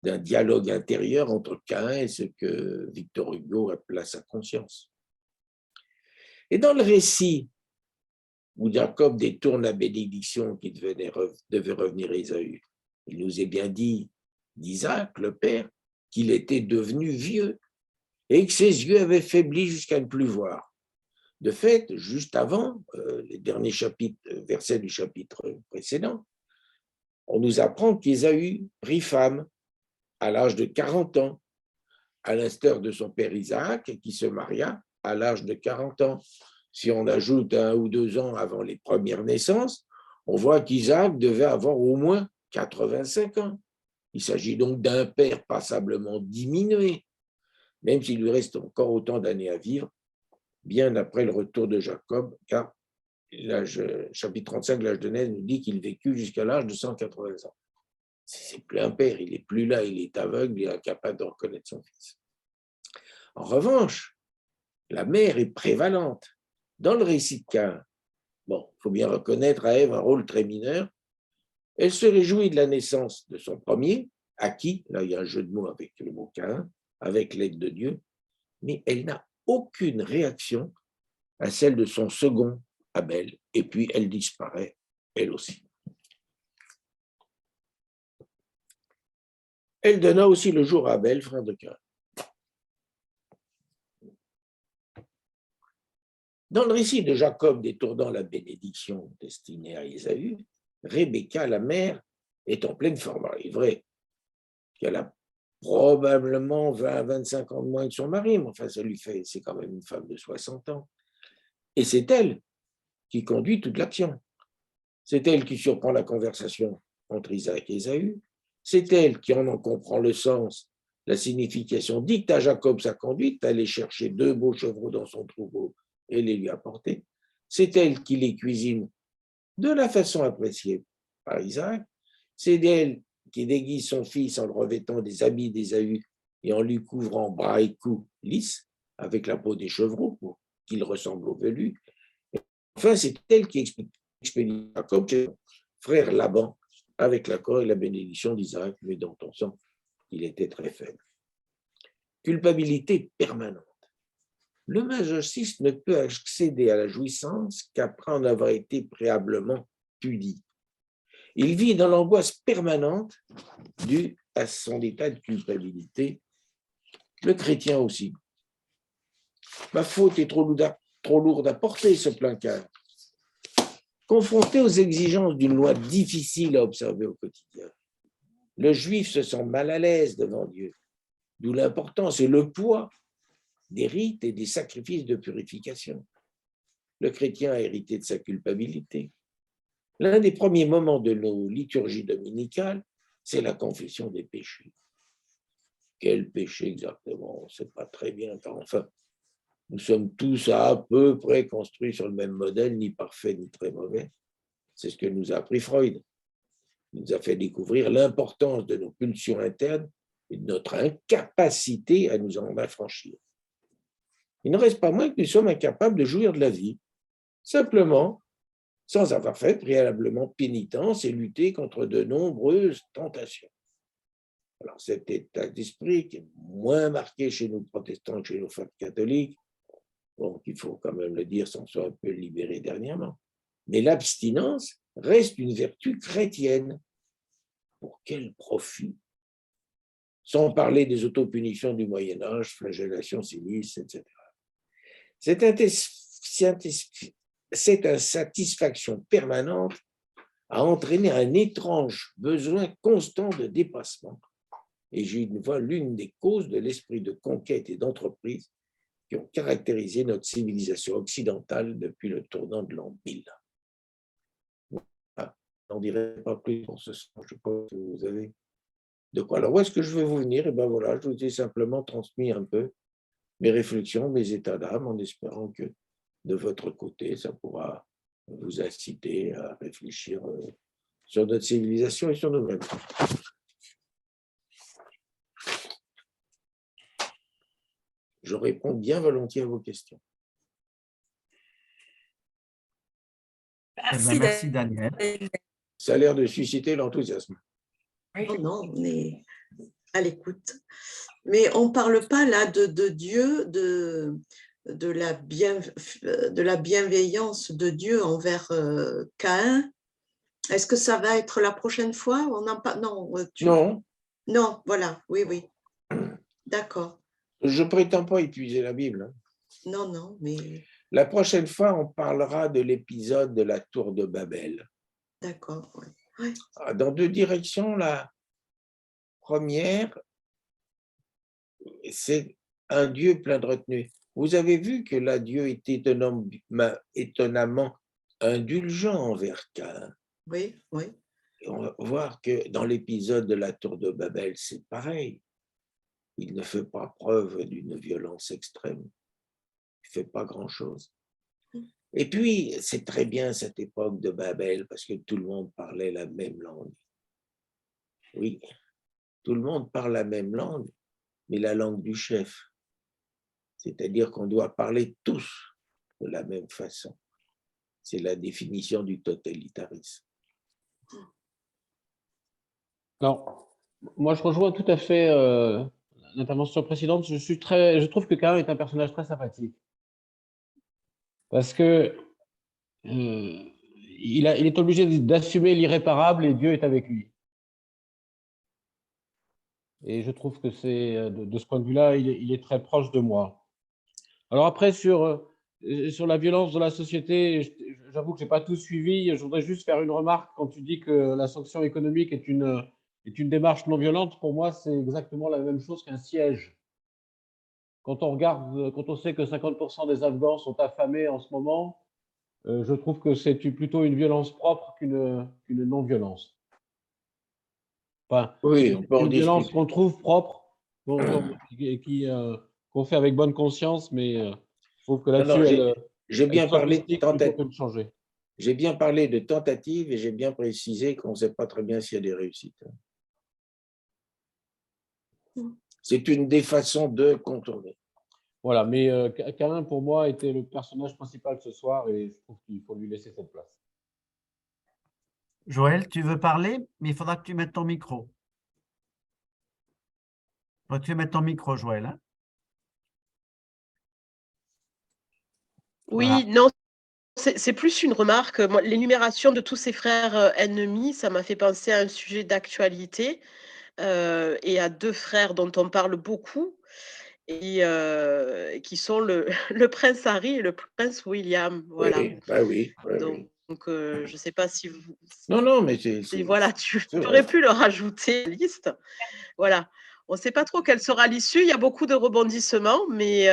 d'un dialogue intérieur entre Caïn et ce que Victor Hugo appela sa conscience. Et dans le récit où Jacob détourne la bénédiction qui devait revenir à Ésaü, il nous est bien dit d'Isaac, le père, qu'il était devenu vieux et que ses yeux avaient faibli jusqu'à ne plus voir. De fait, juste avant, les derniers versets du chapitre précédent, on nous apprend qu'Ésaü prit femme à l'âge de 40 ans, à l'instar de son père Isaac, qui se maria à l'âge de 40 ans. Si on ajoute 1 ou 2 ans avant les premières naissances, on voit qu'Isaac devait avoir au moins 85 ans. Il s'agit donc d'un père passablement diminué, même s'il lui reste encore autant d'années à vivre, bien après le retour de Jacob, car chapitre 35 de la Genèse nous dit qu'il vécut jusqu'à l'âge de 180 ans. C'est plus un père, il n'est plus là, il est aveugle, il est incapable de reconnaître son fils. En revanche, la mère est prévalente. Dans le récit de Caïn, bon, il faut bien reconnaître à Ève un rôle très mineur. Elle se réjouit de la naissance de son premier, à qui, là il y a un jeu de mots avec le mot Caïn, avec l'aide de Dieu, mais elle n'a aucune réaction à celle de son second, Abel, et puis elle disparaît, elle aussi. Elle donna aussi le jour à Abel, frère de Caïn. Dans le récit de Jacob détournant la bénédiction destinée à Ésaü, Rebecca, la mère, est en pleine forme. Il est vrai qu'elle a probablement 20 à 25 ans de moins que son mari, mais enfin, c'est quand même une femme de 60 ans. Et c'est elle qui conduit toute l'action. C'est elle qui surprend la conversation entre Isaac et Ésaü. C'est elle qui en comprend le sens, la signification, dicte à Jacob sa conduite, aller chercher 2 beaux chevreaux dans son troupeau et les lui apporter. C'est elle qui les cuisine de la façon appréciée par Isaac. C'est elle qui déguise son fils en le revêtant des habits d'Ésaü et en lui couvrant bras et cou lisses avec la peau des chevreaux pour qu'il ressemble au velu. Enfin, c'est elle qui expédie Jacob, frère Laban, avec l'accord et la bénédiction d'Isaac, mais dont on sent qu'il était très faible. Culpabilité permanente. Le masochiste ne peut accéder à la jouissance qu'après en avoir été préalablement puni. Il vit dans l'angoisse permanente due à son état de culpabilité. Le chrétien aussi. Ma faute est trop lourde à porter, se plaint Caïn. Confronté aux exigences d'une loi difficile à observer au quotidien, le juif se sent mal à l'aise devant Dieu, d'où l'importance et le poids des rites et des sacrifices de purification. Le chrétien a hérité de sa culpabilité. L'un des premiers moments de nos liturgies dominicales, c'est la confession des péchés. Quel péché exactement? On ne sait pas très bien, car enfin, nous sommes tous à peu près construits sur le même modèle, ni parfait ni très mauvais. C'est ce que nous a appris Freud. Il nous a fait découvrir l'importance de nos pulsions internes et de notre incapacité à nous en affranchir. Il ne reste pas moins que nous sommes incapables de jouir de la vie, simplement sans avoir fait préalablement pénitence et lutter contre de nombreuses tentations. Alors cet état d'esprit qui est moins marqué chez nous protestants que chez nos frères catholiques, donc il faut quand même le dire, s'en soit un peu libéré dernièrement. Mais l'abstinence reste une vertu chrétienne. Pour quel profit? Sans parler des autopunitions du Moyen-Âge, flagellation, silice, etc. Cette insatisfaction permanente a entraîné un étrange besoin constant de dépassement. Et j'y vois l'une des causes de l'esprit de conquête et d'entreprise qui ont caractérisé notre civilisation occidentale depuis le tournant de l'an 1000. Je n'en dirai pas plus pour ce soir, je pense que vous avez de quoi. Alors, où est-ce que je vais vous venir? Et bien voilà, je vous ai simplement transmis un peu mes réflexions, mes états d'âme, en espérant que de votre côté, ça pourra vous inciter à réfléchir sur notre civilisation et sur nous-mêmes. Je réponds bien volontiers à vos questions. Merci, Daniel. Ça a l'air de susciter l'enthousiasme. Oh non, on est à l'écoute. Mais on ne parle pas là de Dieu, de la bienveillance de Dieu envers Caïn. Est-ce que ça va être la prochaine fois? Non, Non. Non, voilà, oui. D'accord. Je ne prétends pas épuiser la Bible. Non, non, mais… La prochaine fois, on parlera de l'épisode de la tour de Babel. D'accord, oui. Dans 2 directions. La première, c'est un Dieu plein de retenue. Vous avez vu que là, Dieu est étonnamment indulgent envers Caïn. Oui, oui. Et on va voir que dans l'épisode de la tour de Babel, c'est pareil. Il ne fait pas preuve d'une violence extrême. Il ne fait pas grand-chose. Et puis, c'est très bien cette époque de Babel parce que tout le monde parlait la même langue. Oui, tout le monde parle la même langue, mais la langue du chef. C'est-à-dire qu'on doit parler tous de la même façon. C'est la définition du totalitarisme. Alors, moi, je rejoins tout à fait l'intervention précédente. Je trouve que Caïn est un personnage très sympathique. Parce que il est obligé d'assumer l'irréparable et Dieu est avec lui. Et je trouve que de ce point de vue-là, il est très proche de moi. Alors après, sur la violence de la société, j'avoue que je n'ai pas tout suivi. Je voudrais juste faire une remarque quand tu dis que la sanction économique est une démarche non violente. Pour moi, c'est exactement la même chose qu'un siège. Quand on sait que 50% des Afghans sont affamés en ce moment, je trouve que c'est plutôt une violence propre qu'une non-violence. Enfin, Oui, on peut en une violence discuter. qu'on trouve propre, qu'on fait avec bonne conscience, mais je trouve que Non, non, là-dessus, j'ai elle bien parlé de sophistique plutôt que tentative. de changer. J'ai bien parlé de tentative et j'ai bien précisé qu'on ne sait pas très bien s'il y a des réussites. C'est une des façons de contourner. Voilà, mais Caïn, pour moi, était le personnage principal ce soir et je trouve qu'il faut lui laisser cette place. Joël, tu veux parler, mais il faudra que tu mettes ton micro. Il faudra que tu mettes ton micro, Joël. Hein. Oui, Voilà. non, c'est plus une remarque. L'énumération de tous ses frères ennemis, ça m'a fait penser à un sujet d'actualité et à deux frères dont on parle beaucoup et qui sont le, le prince Harry et le prince William. Voilà. Oui, bah oui. Donc, je ne sais pas si vous. Non, non, mais Voilà, tu c'est vrai. aurais pu le rajouter à la liste. Voilà. On ne sait pas trop quelle sera l'issue. Il y a beaucoup de rebondissements, mais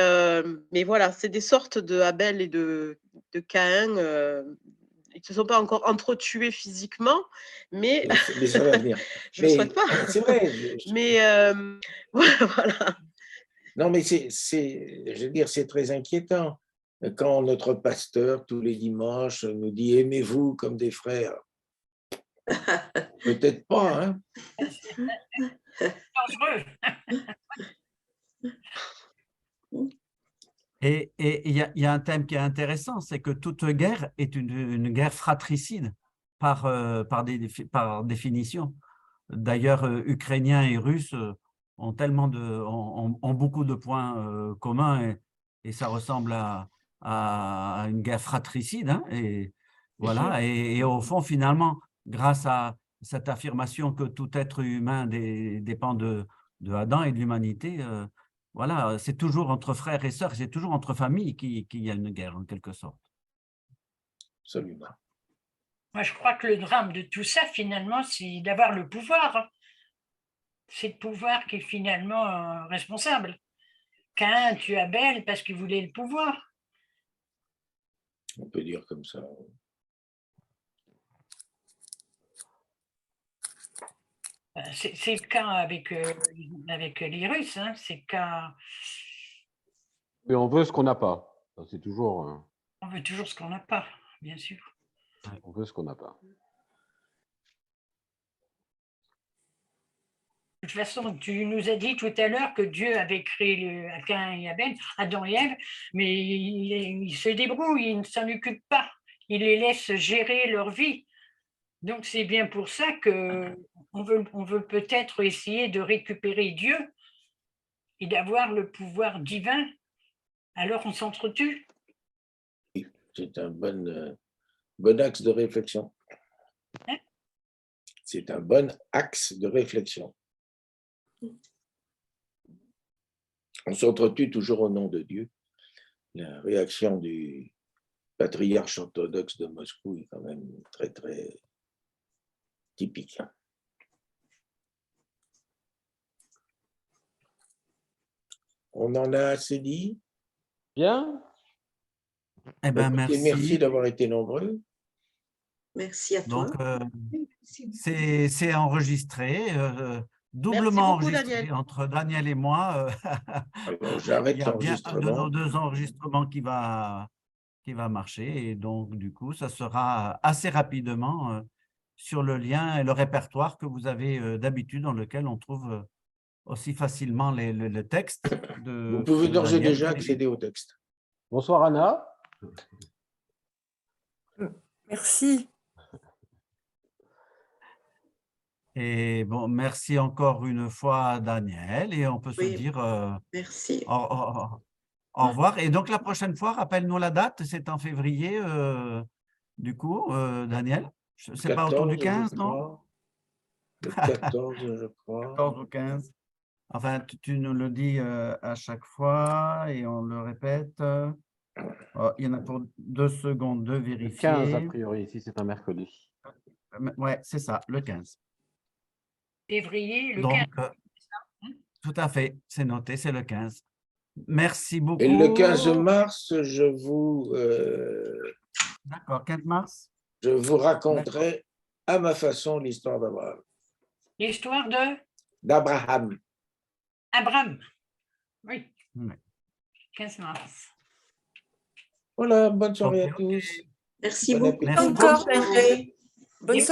voilà, c'est des sortes de Abel et de Caïn. Ils ne se sont pas encore entretués physiquement, mais Mais ça va venir. je ne le souhaite pas. C'est vrai. Mais voilà. Non, mais je veux dire, c'est très inquiétant quand notre pasteur, tous les dimanches, nous dit « aimez-vous comme des frères ». Peut-être pas, hein. Dangereux. Et il y a un thème qui est intéressant, c'est que toute guerre est une guerre fratricide par définition. D'ailleurs, Ukrainiens et Russes ont beaucoup de points communs et ça ressemble à une guerre fratricide. Hein, et voilà. Et au fond, finalement, grâce à cette affirmation que tout être humain dépend de Adam et de l'humanité, voilà, c'est toujours entre frères et sœurs, c'est toujours entre familles qu'il y a une guerre en quelque sorte. Absolument. Moi, je crois que le drame de tout ça, finalement, c'est d'avoir le pouvoir. C'est le pouvoir qui est finalement responsable. Caïn tue Abel parce qu'il voulait le pouvoir. On peut dire comme ça. C'est le cas avec les Russes. Hein. C'est le cas. Mais on veut ce qu'on n'a pas. C'est toujours. On veut toujours ce qu'on n'a pas, bien sûr. On veut ce qu'on n'a pas. De toute façon, tu nous as dit tout à l'heure que Dieu avait créé Caïn et Abel, Adam et Ève, mais il se débrouille, il ne s'en occupe pas. Il les laisse gérer leur vie. Donc, c'est bien pour ça qu'on veut peut-être essayer de récupérer Dieu et d'avoir le pouvoir divin. Alors, on s'entretue. C'est un bon axe de réflexion. Hein? C'est un bon axe de réflexion. On s'entretue toujours au nom de Dieu. La réaction du patriarche orthodoxe de Moscou est quand même très, très typique. On en a assez dit? Bien. Eh ben, Écoutez, merci. merci d'avoir été nombreux. Merci à toi. Donc, c'est enregistré, doublement beaucoup, enregistré Daniel. entre Daniel et moi. Alors, Il j'arrête y a bien un de nos l'enregistrement. deux enregistrements qui va marcher. Et donc, du coup, ça sera assez rapidement sur le lien et le répertoire que vous avez d'habitude, dans lequel on trouve aussi facilement le texte Vous de pouvez d'ores et Daniel. déjà accéder au texte. Bonsoir, Anna. Merci. Et bon, merci encore une fois, Daniel. Et on peut se Oui. dire Merci. au revoir. Et donc, la prochaine fois, rappelle-nous la date, c'est en février, du coup, Daniel. C'est pas autour du 15, non? Le 14, je crois. 14 ou 15. Enfin, tu nous le dis à chaque fois et on le répète. Oh, il y en a pour 2 secondes de Le vérifier. 15, a priori, ici, c'est un mercredi. Ouais, c'est ça, le 15. Février, le Donc, 15. tout à fait, c'est noté, c'est le 15. Merci beaucoup. Et le 15 mars, D'accord, 15 mars. je vous raconterai à ma façon l'histoire d'Abraham. L'histoire D'Abraham. Abraham. Oui, Ouais. 15 mars. Voilà, bonne soirée Ok, à tous. Merci Bon beaucoup. appétit. Merci Encore, beaucoup. Hervé. Bonne Et soirée.